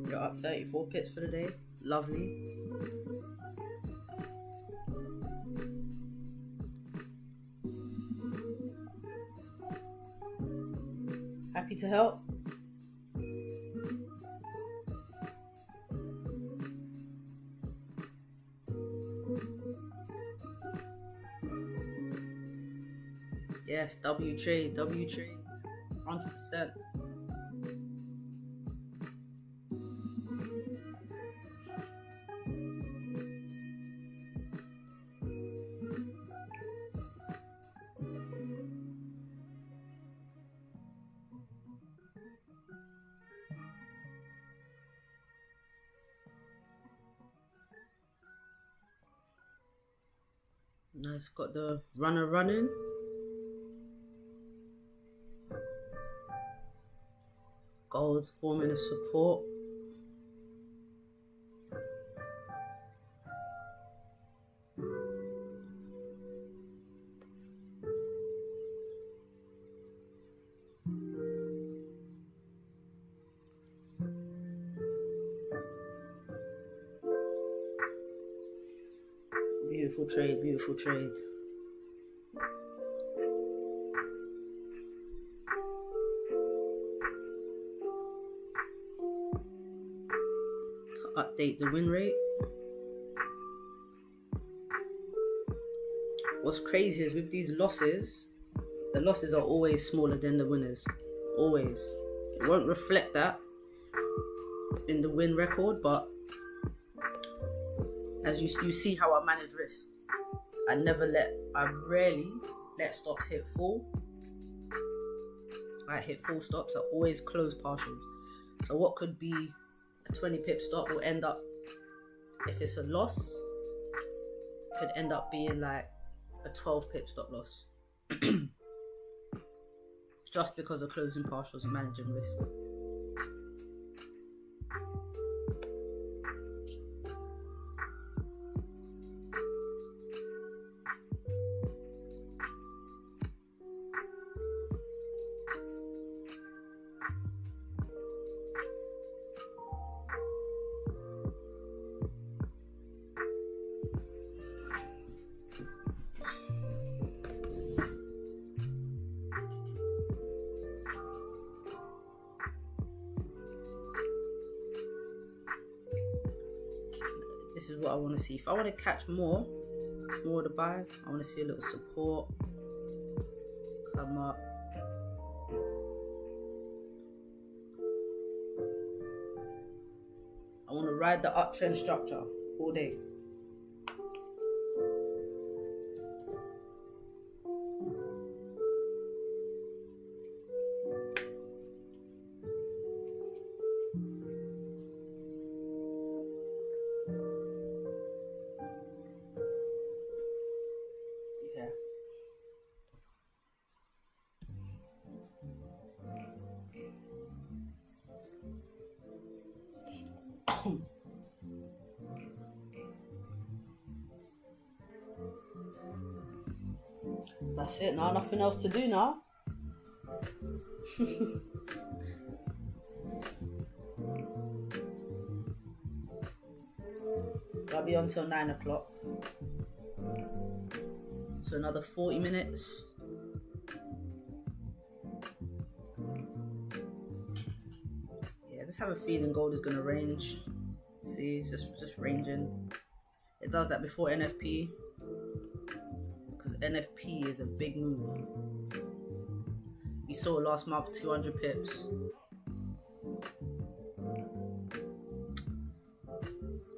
You're up 34 pips for the day. Lovely. Happy to help. Yes, W trade, 100%. Nice, got the runner running. Gold forming a support. Beautiful trade, beautiful trade. Update the win rate. What's crazy is with these losses, the losses are always smaller than the winners. Always. It won't reflect that in the win record, but as you see how I manage risk. I rarely let stops hit full. I hit full stops, I always close partials. So what could be a 20 pip stop will end up, if it's a loss, could end up being like a 12 pip stop loss. Just because of closing partials and managing risk. what I want to see. If I want to catch more of the buys, I want to see a little support come up. I want to ride the uptrend structure all day. Yeah. That's it now, nothing else to do now. I'll be on till 9 o'clock. So another 40 minutes. Yeah, I just have a feeling gold is gonna range. See, it's just ranging. It does that before NFP. Because NFP is a big move. We saw last month 200 pips.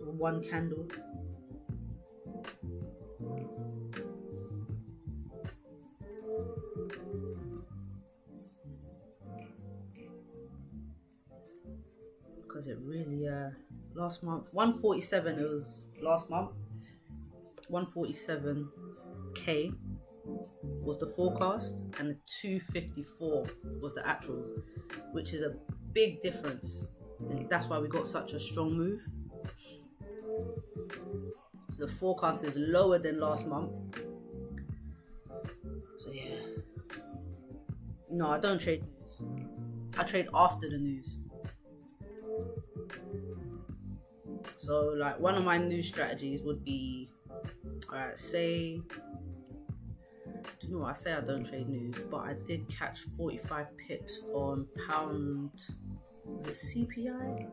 One candle. Because it really, last month, 147 it was last month. 147k was the forecast and the 254 was the actuals, which is a big difference, and that's why we got such a strong move. So the forecast is lower than last month. So yeah, no, I don't trade news. I trade after the news. So like one of my news strategies would be, alright, say, do you know what, I say I don't trade news, but I did catch 45 pips on pound, was it CPI?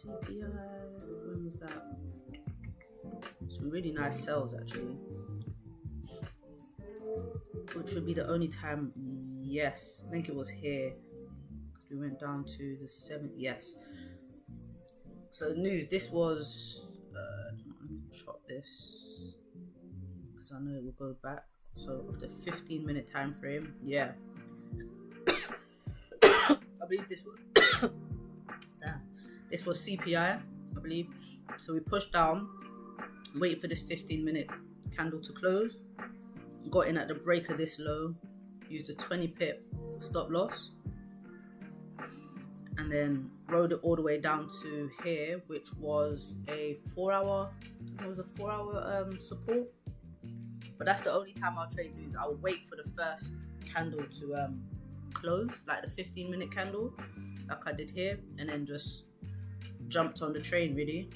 When was that? Some really nice sells actually, which would be the only time, yes, I think it was here, we went down to the 7th, yes. So news, this was, let me chop this, because I know it will go back. So of the 15-minute time frame, yeah. I believe this was, damn, this was CPI, I believe. So we pushed down, waited for this 15-minute candle to close, got in at the break of this low, used a 20 pip stop loss, and then rode it all the way down to here, which was a 4-hour, support. But that's the only time I'll trade news. I'll wait for the first candle to close, like the 15-minute candle, like I did here, and then just jumped on the train really.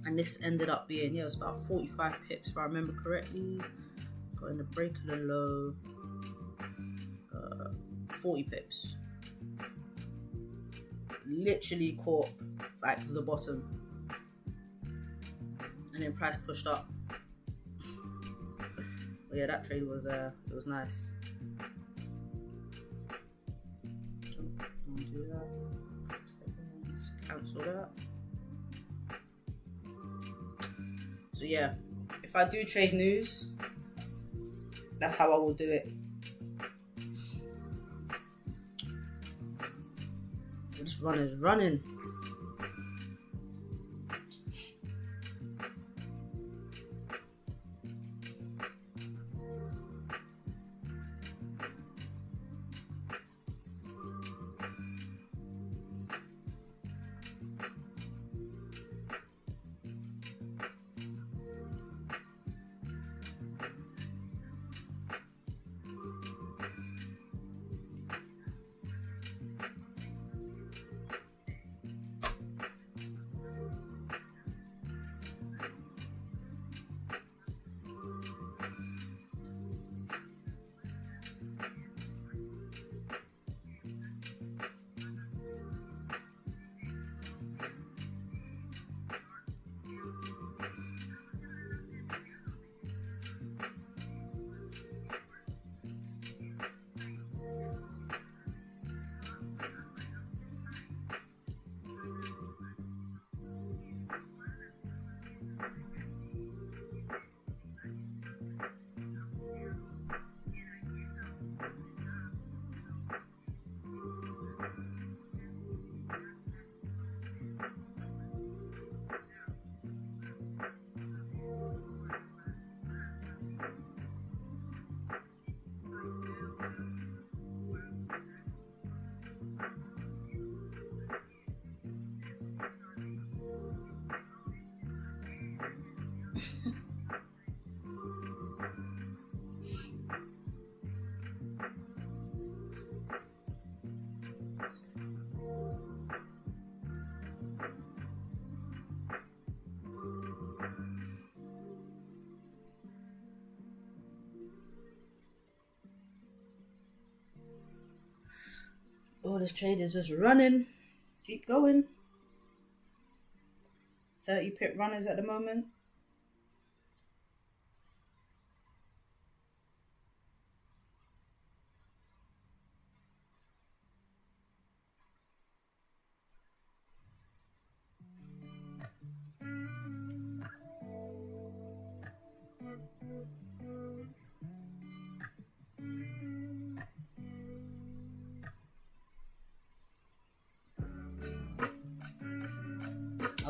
And this ended up being, yeah, it was about 45 pips if I remember correctly. Got in the break of the low, 40 pips. Literally caught like the bottom, and then price pushed up. But yeah, that trade was it was nice. Do that. Let's cancel that. So yeah, if I do trade news, that's how I will do it. This run is running. Oh, this trade is just running. Keep going. 30 pip runners at the moment.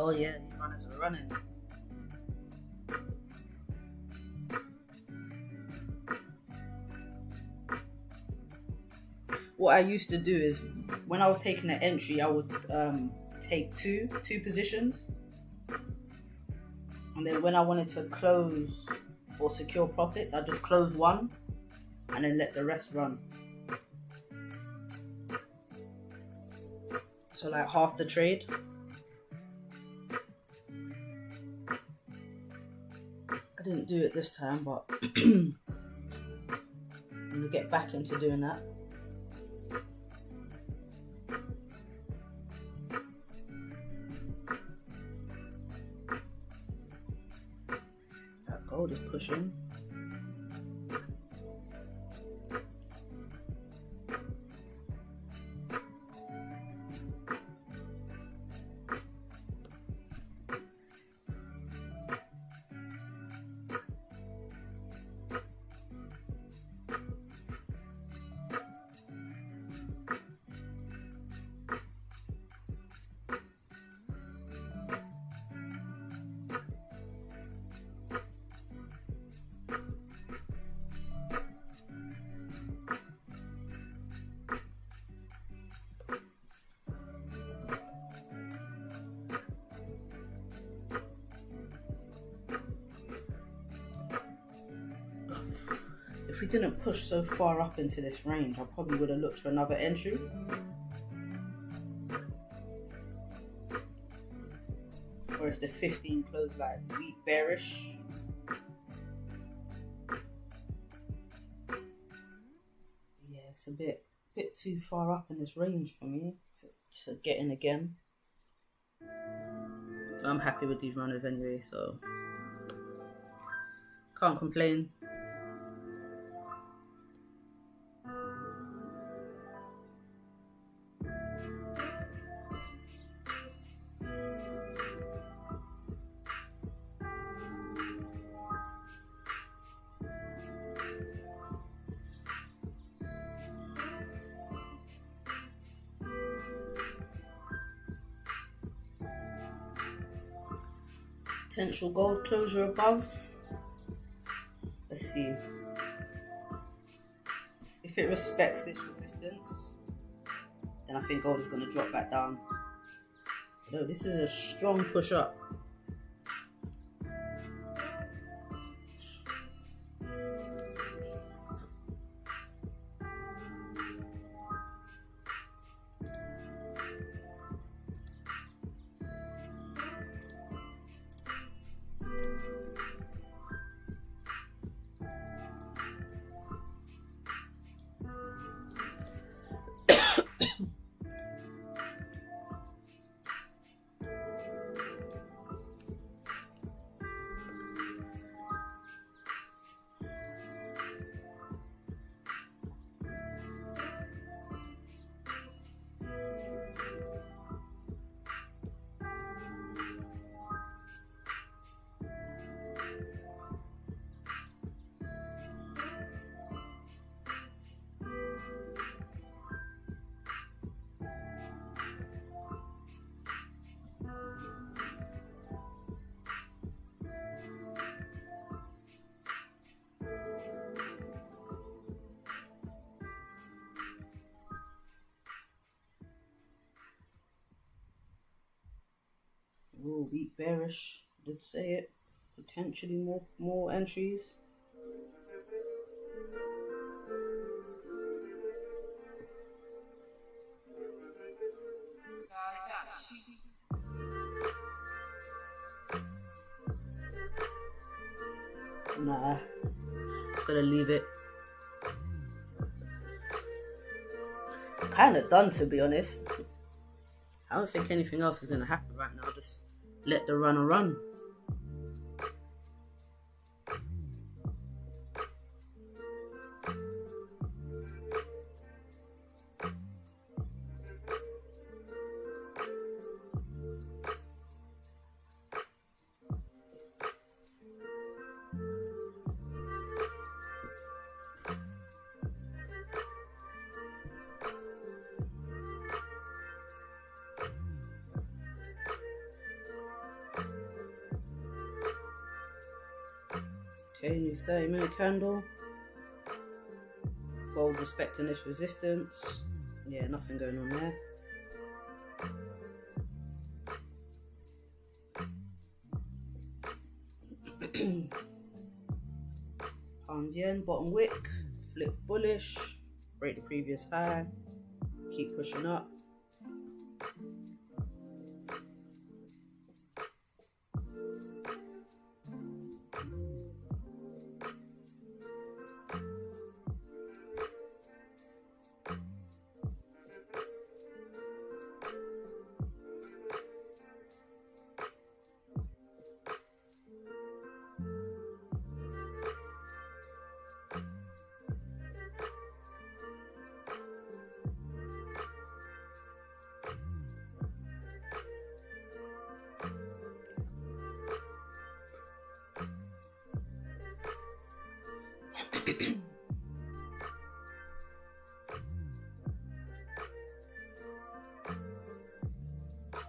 Oh yeah, these runners are running. What I used to do is, when I was taking an entry, I would take two positions, and then when I wanted to close or secure profits, I just close one and then let the rest run. So like half the trade. I didn't do it this time, but I'm gonna get back into doing that. That gold is pushing. If we didn't push so far up into this range, I probably would have looked for another entry. Or if the 15 closed like weak bearish. Yeah, it's a bit too far up in this range for me to get in again. I'm happy with these runners anyway, so can't complain. Potential gold closure above. Let's see. If it respects this resistance, then I think gold is going to drop back down. So this is a strong push up. Oh, weak bearish. Did say it. Potentially more entries. Nah, just gonna leave it. Kind of done, to be honest. I don't think anything else is gonna happen right now. Just let the runner run. Okay, new 30-minute candle. Gold respecting this resistance. Yeah, nothing going on there. Pound yen, bottom wick, flip bullish, break the previous high, keep pushing up.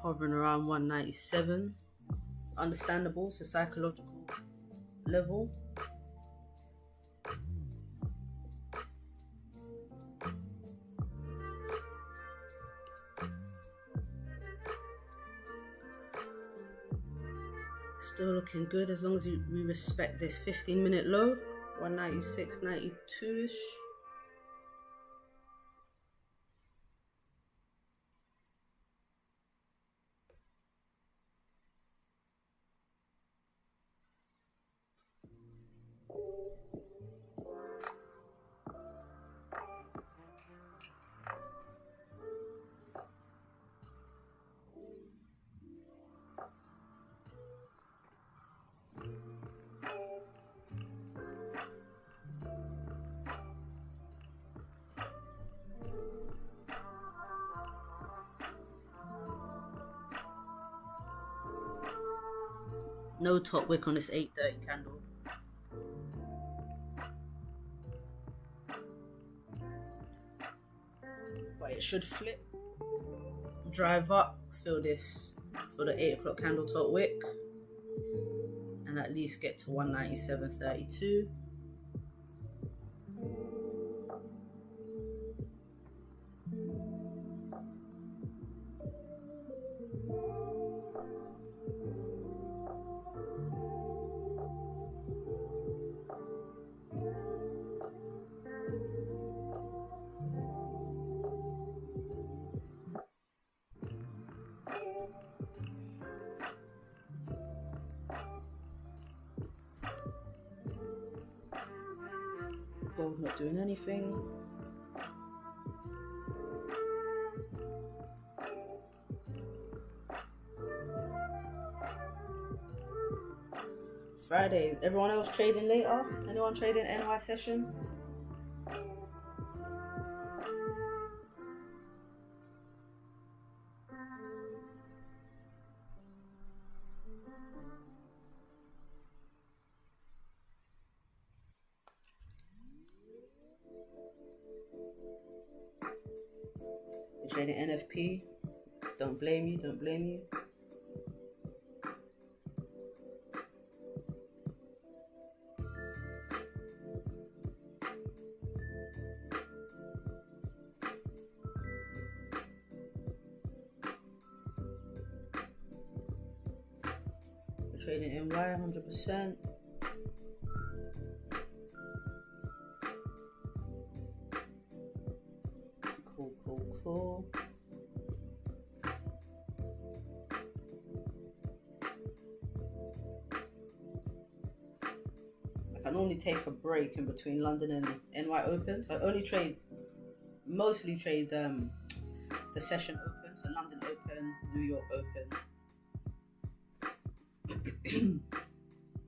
Hovering around 197. Understandable, it's a psychological level. Still looking good as long as we respect this 15-minute low, 196.92-ish. No top wick on this 8:30 candle. But it should flip, drive up, fill the 8 o'clock candle top wick, and at least get to 197.32. Gold not doing anything. Friday, everyone else trading later? Anyone trading NY session? You're trading NFP? Don't blame you, don't blame you. trading NY 100%. Cool. I normally take a break in between London and NY Open, so I mostly trade the session open, so London Open, New York Open.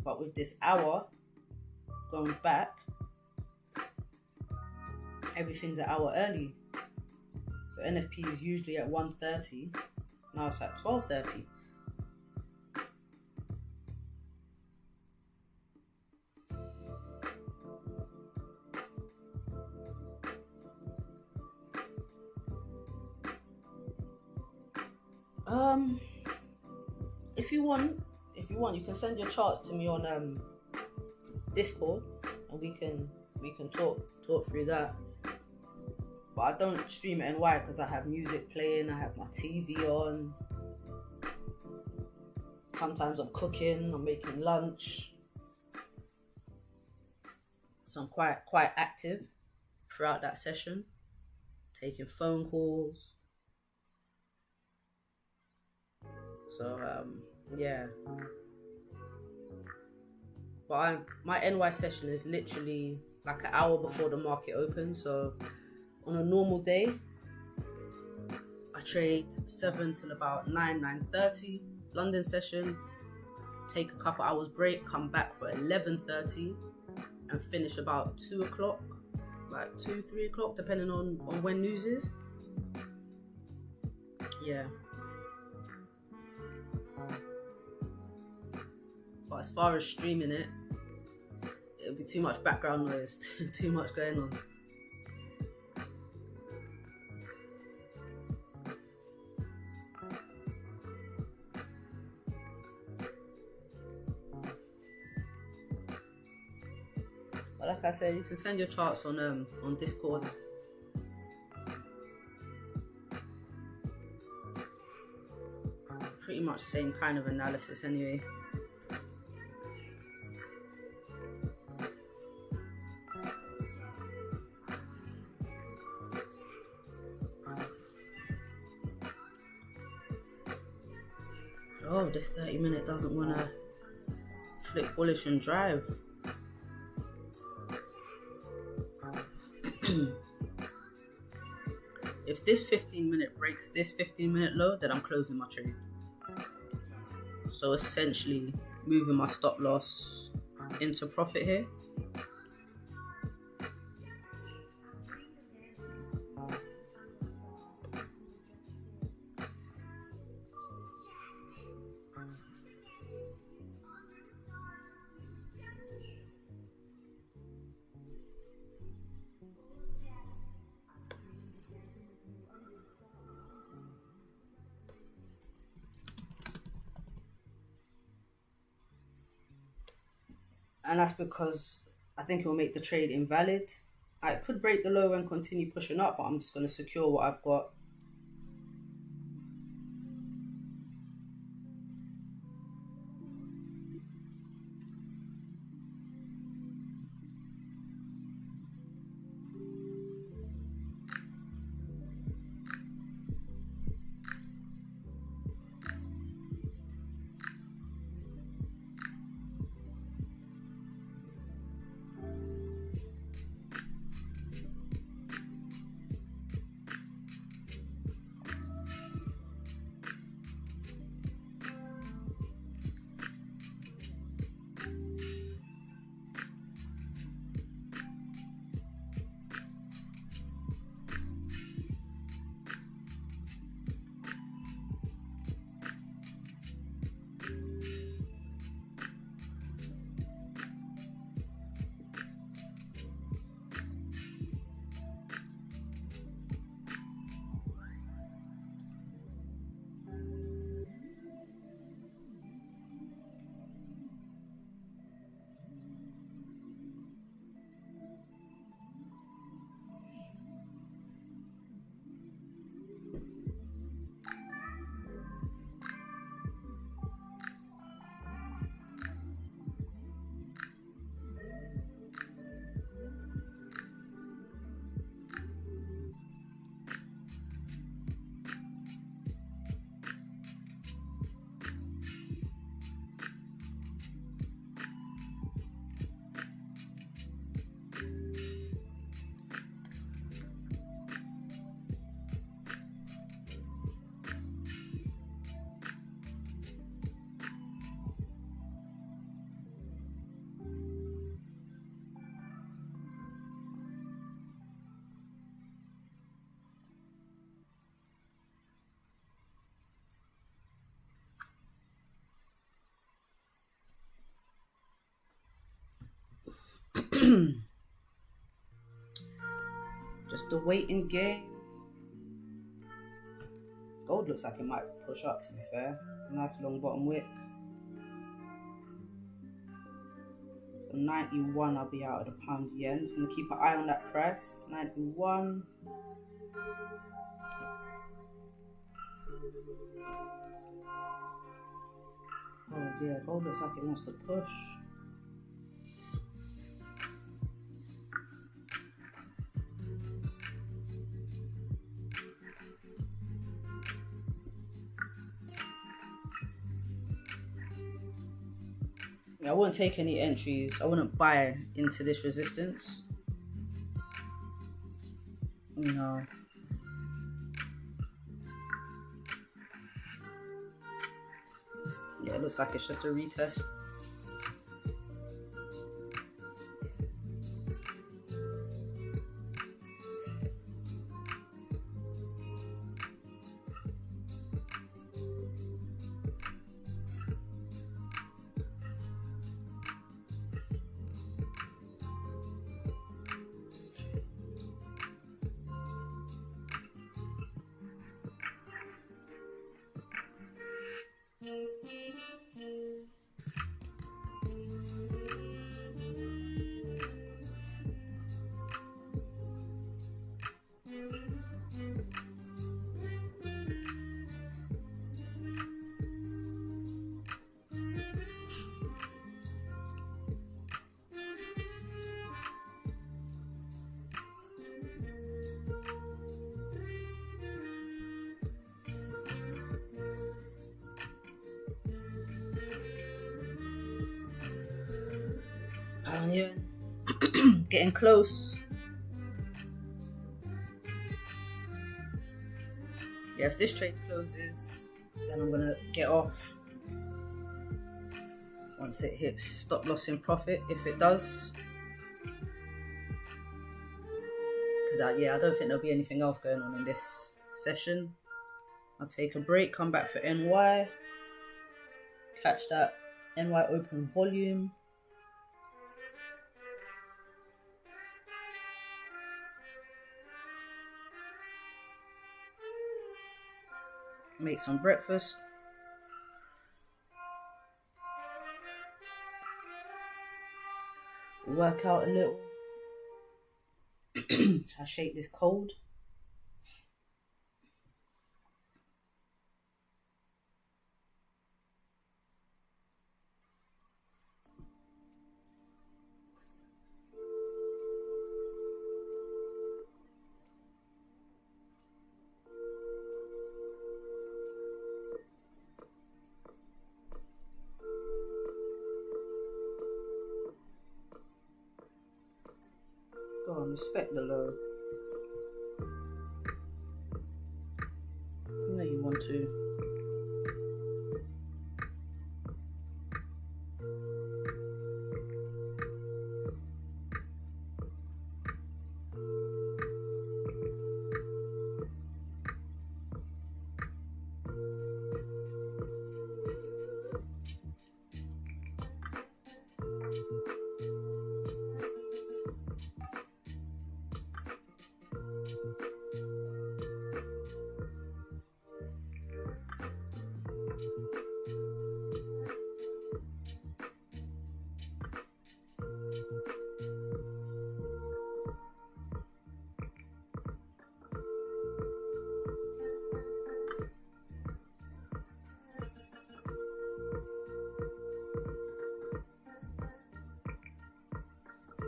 But with this hour going back, everything's an hour early. So NFP is usually at 1:30. Now it's at 12:30. If you want, you can send your charts to me on Discord, and we can talk through that. But I don't stream it NY because I have music playing, I have my TV on. Sometimes I'm cooking, I'm making lunch. So I'm quite active throughout that session, taking phone calls. So yeah. But my NY session is literally like an hour before the market opens. So on a normal day, I trade 7 till about 9:30 London session, take a couple hours break, come back for 11:30 and finish about 2 o'clock, like 2-3 o'clock, depending on when news is. Yeah. But as far as streaming it, it'll be too much background noise, too much going on. But like I said, you can send your charts on Discord. Pretty much same kind of analysis anyway. Oh, this 30-minute doesn't want to flip bullish and drive. If this 15-minute breaks this 15-minute low, then I'm closing my trade. So essentially moving my stop loss into profit here. And that's because I think it will make the trade invalid. I could break the low and continue pushing up, but I'm just going to secure what I've got. Just a waiting game. Gold looks like it might push up, to be fair. Nice long bottom wick. So 91, I'll be out of the pound yen. So I'm gonna keep an eye on that price. 91. Oh dear, gold looks like it wants to push. I wouldn't take any entries. I wouldn't buy into this resistance. No. Yeah, it looks like it's just a retest. Yeah, getting close. Yeah, if this trade closes, then I'm gonna get off once it hits stop loss in profit, if it does. Because yeah, I don't think there'll be anything else going on in this session. I'll take a break, come back for NY, catch that NY open volume. Make some breakfast. Work out a little. I shake this cold. Go on, respect the low. You know you want to.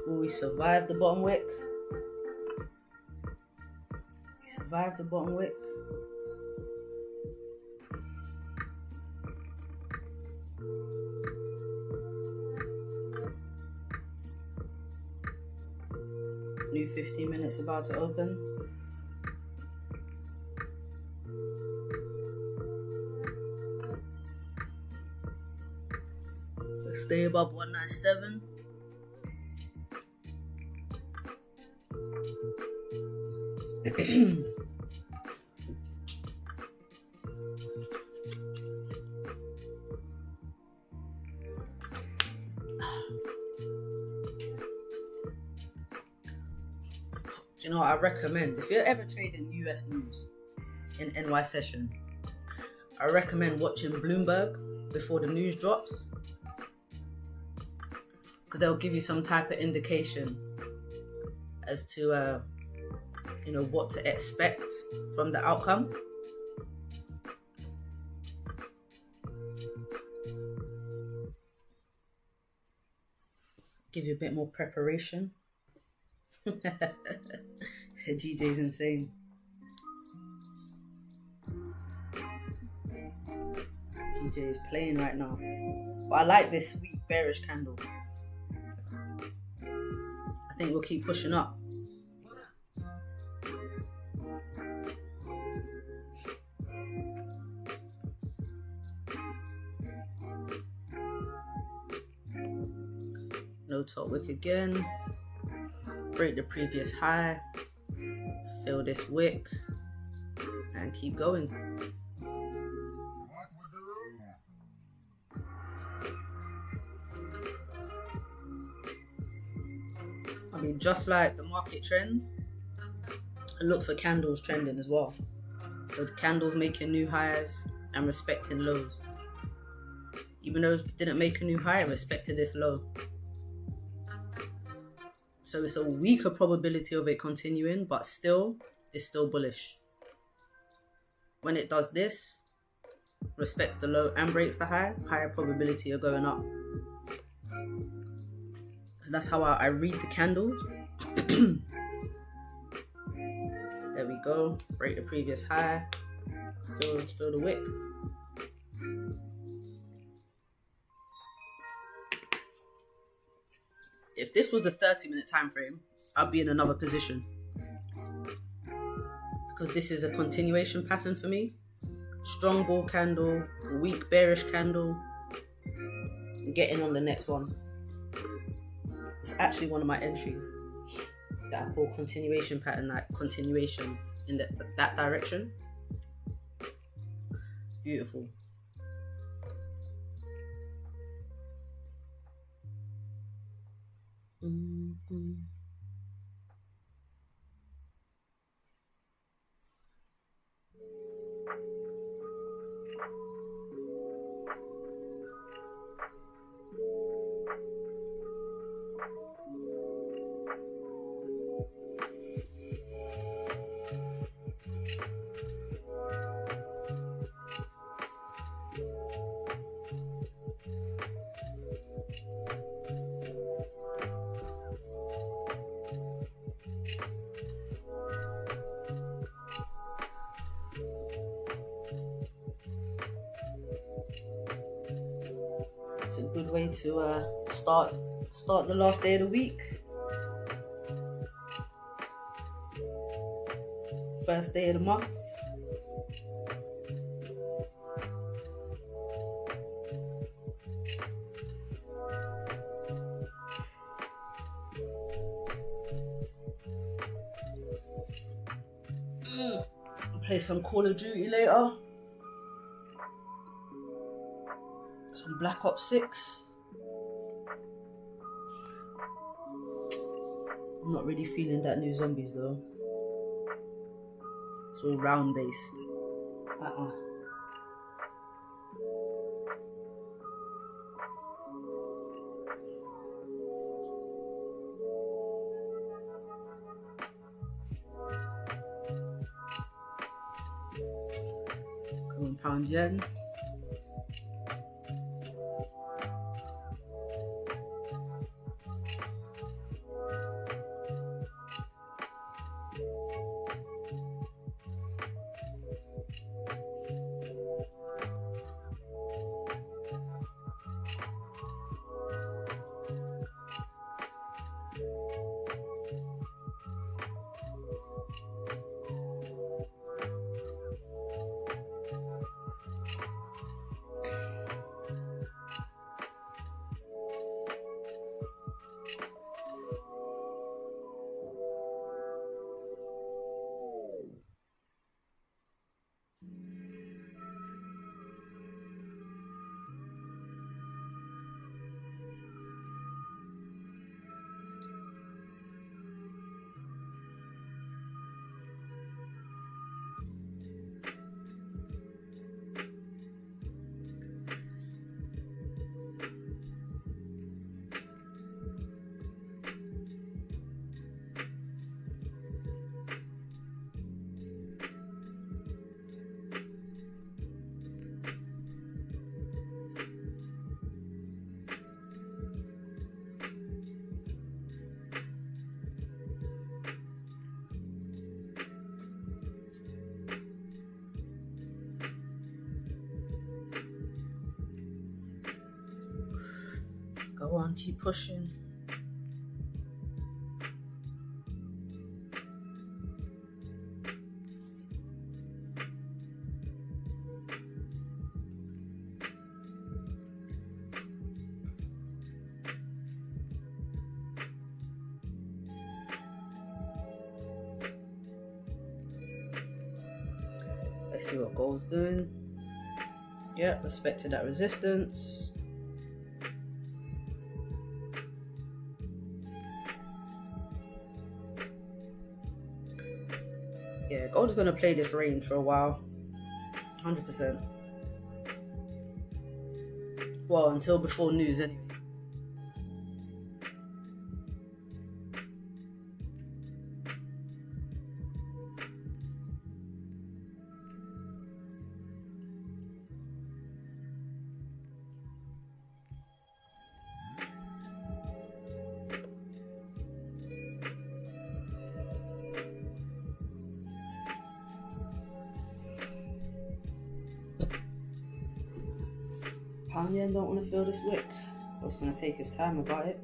Will we survive the bottom wick? We survived the bottom wick. New 15 minutes about to open. Let's stay above 197. you know what I recommend? If you're ever trading US news in NY session, I recommend watching Bloomberg before the news drops, because they'll give you some type of indication as to you know, what to expect from the outcome. Give you a bit more preparation. GJ's insane. GJ is playing right now. But I like this weak bearish candle. I think we'll keep pushing up. No top wick again. Break the previous high. Fill this wick. And keep going. I mean, just like the market trends, I look for candles trending as well. So the candles making new highs and respecting lows. Even though it didn't make a new high, I respected this low. So it's a weaker probability of it continuing, but still, it's still bullish. When it does this, respects the low and breaks the high, higher probability of going up. So that's how I read the candles. There we go. Break the previous high. Fill the wick. If this was a 30-minute time frame, I'd be in another position, because this is a continuation pattern for me. Strong bull candle, weak bearish candle, getting on the next one. It's actually one of my entries that I call continuation pattern, like continuation in that direction. Beautiful. It's a good way to start the last day of the week. First day of the month. Play some Call of Duty later. Some Black Ops 6. I'm not really feeling that new zombies though. It's all round based. Compound yen. Go on, keep pushing. Let's see what gold's doing. Yeah, respected that resistance. Yeah, gold is going to play this range for a while. 100%. Well, until before news anyway. Pound yen don't want to feel this wick. But it's going to take his time about it.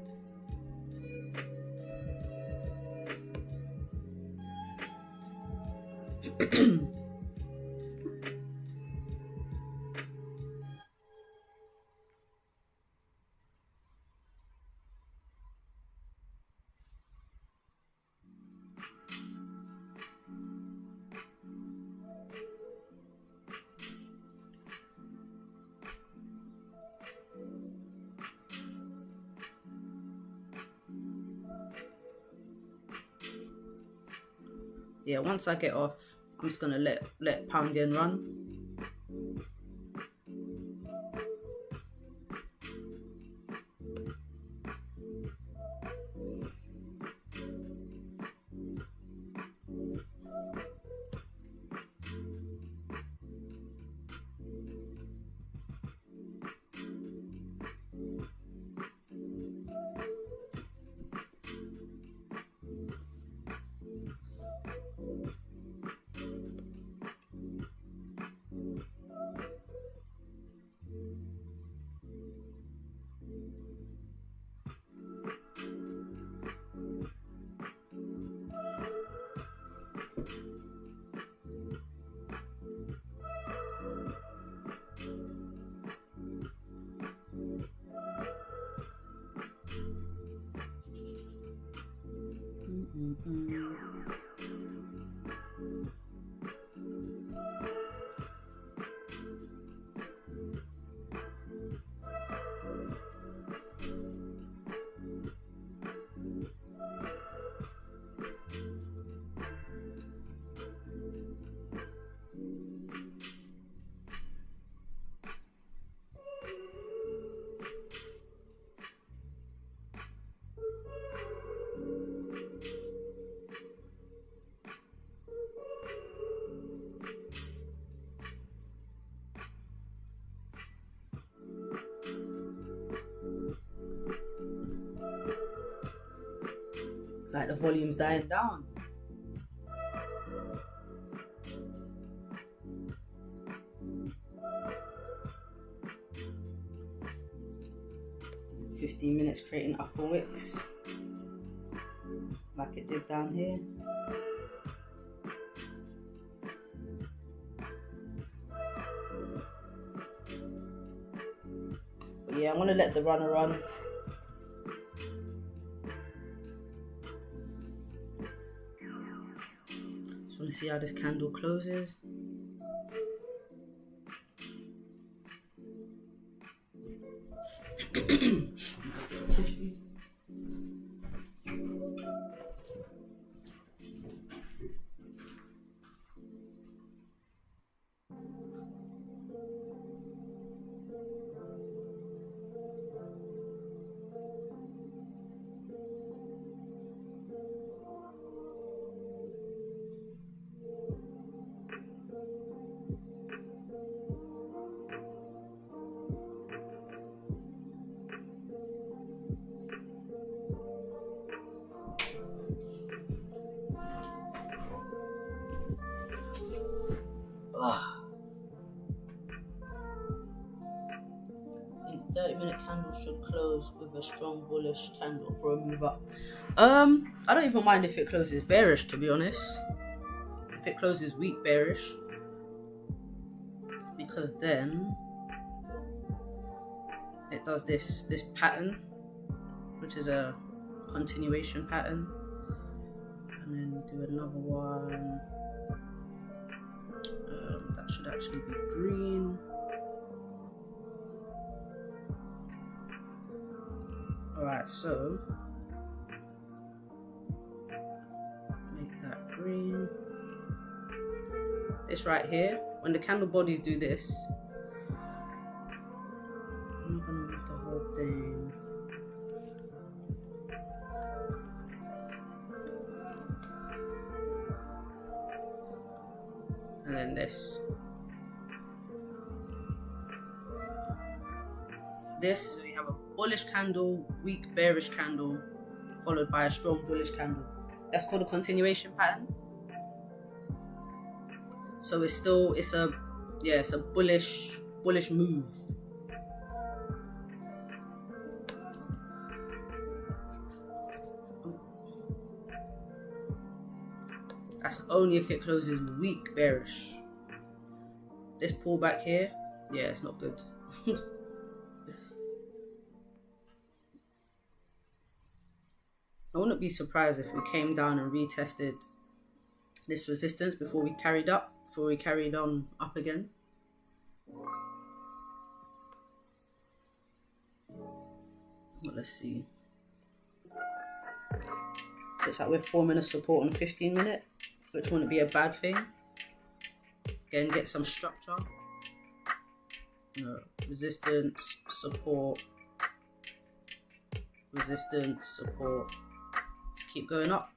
Yeah, once I get off, I'm just gonna let pound yen run. Like the volume's dying down. "15 minutes creating upper wicks like it did down here. But yeah, I'm gonna let the runner run. Just wanna see how this candle closes. Ugh. 30-minute candle candle should close with a strong bullish candle for a move up. I don't even mind if it closes bearish, to be honest. If it closes weak bearish, because then it does this pattern, which is a continuation pattern, and then do another one. That should actually be green. Alright, so make that green. This right here, when the candle bodies do this, I'm not gonna move the whole thing. And then this. So you have a bullish candle, weak bearish candle, followed by a strong bullish candle. That's called a continuation pattern. So it's a bullish move. That's only if it closes weak bearish. This pullback here, yeah, it's not good. I wouldn't be surprised if we came down and retested this resistance before we carried on up again. Well, let's see. Looks like we're forming a support on 15-minute, which wouldn't be a bad thing. Again, get some structure. Resistance, support, resistance, support. Just keep going up.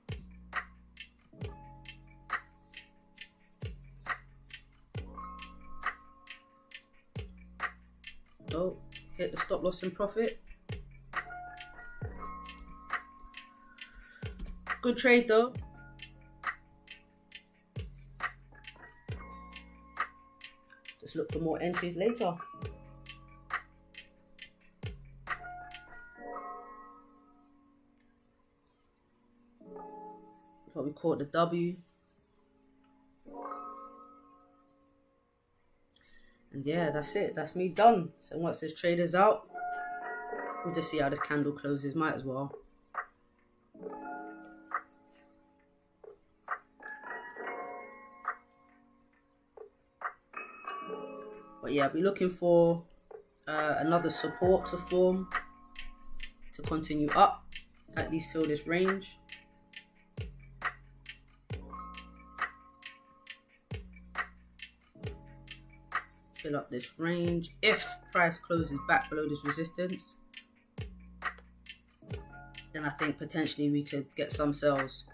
Oh, hit the stop loss and profit. Good trade though. Just look for more entries later. What we caught the W. And yeah, that's it. That's me done. So once this trade is out, we'll just see how this candle closes. Might as well. But yeah, I'll be looking for another support to form to continue up, at least fill this range. Fill up this range. If price closes back below this resistance, then I think potentially we could get some sells.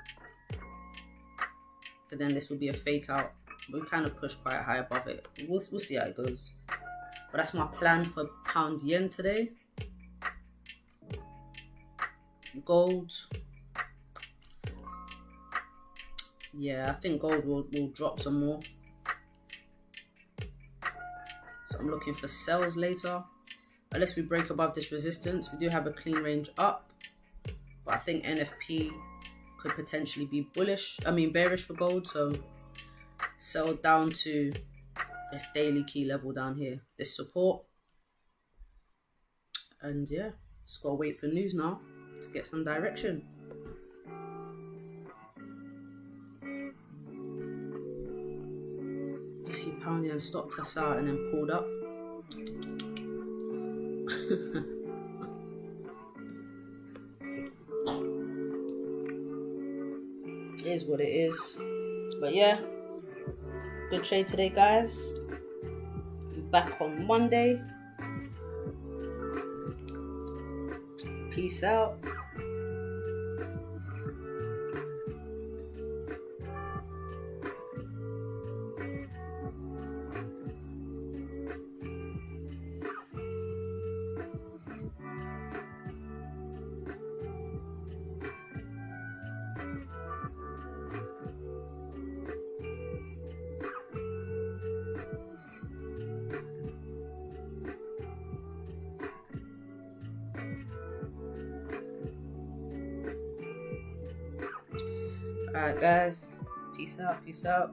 But then this will be a fake out. We kind of push quite high above it. We'll see how it goes. But that's my plan for pound yen today. Gold. Yeah, I think gold will drop some more. So I'm looking for sells later. Unless we break above this resistance. We do have a clean range up. But I think NFP could potentially be bearish for gold. So sell down to this daily key level down here, this support. And yeah, just gotta wait for news now to get some direction. You see pound yen stopped us out and then pulled up. It is what it is. But yeah, good trade today, guys. Back on Monday. Peace out. Alright guys, peace out, peace out.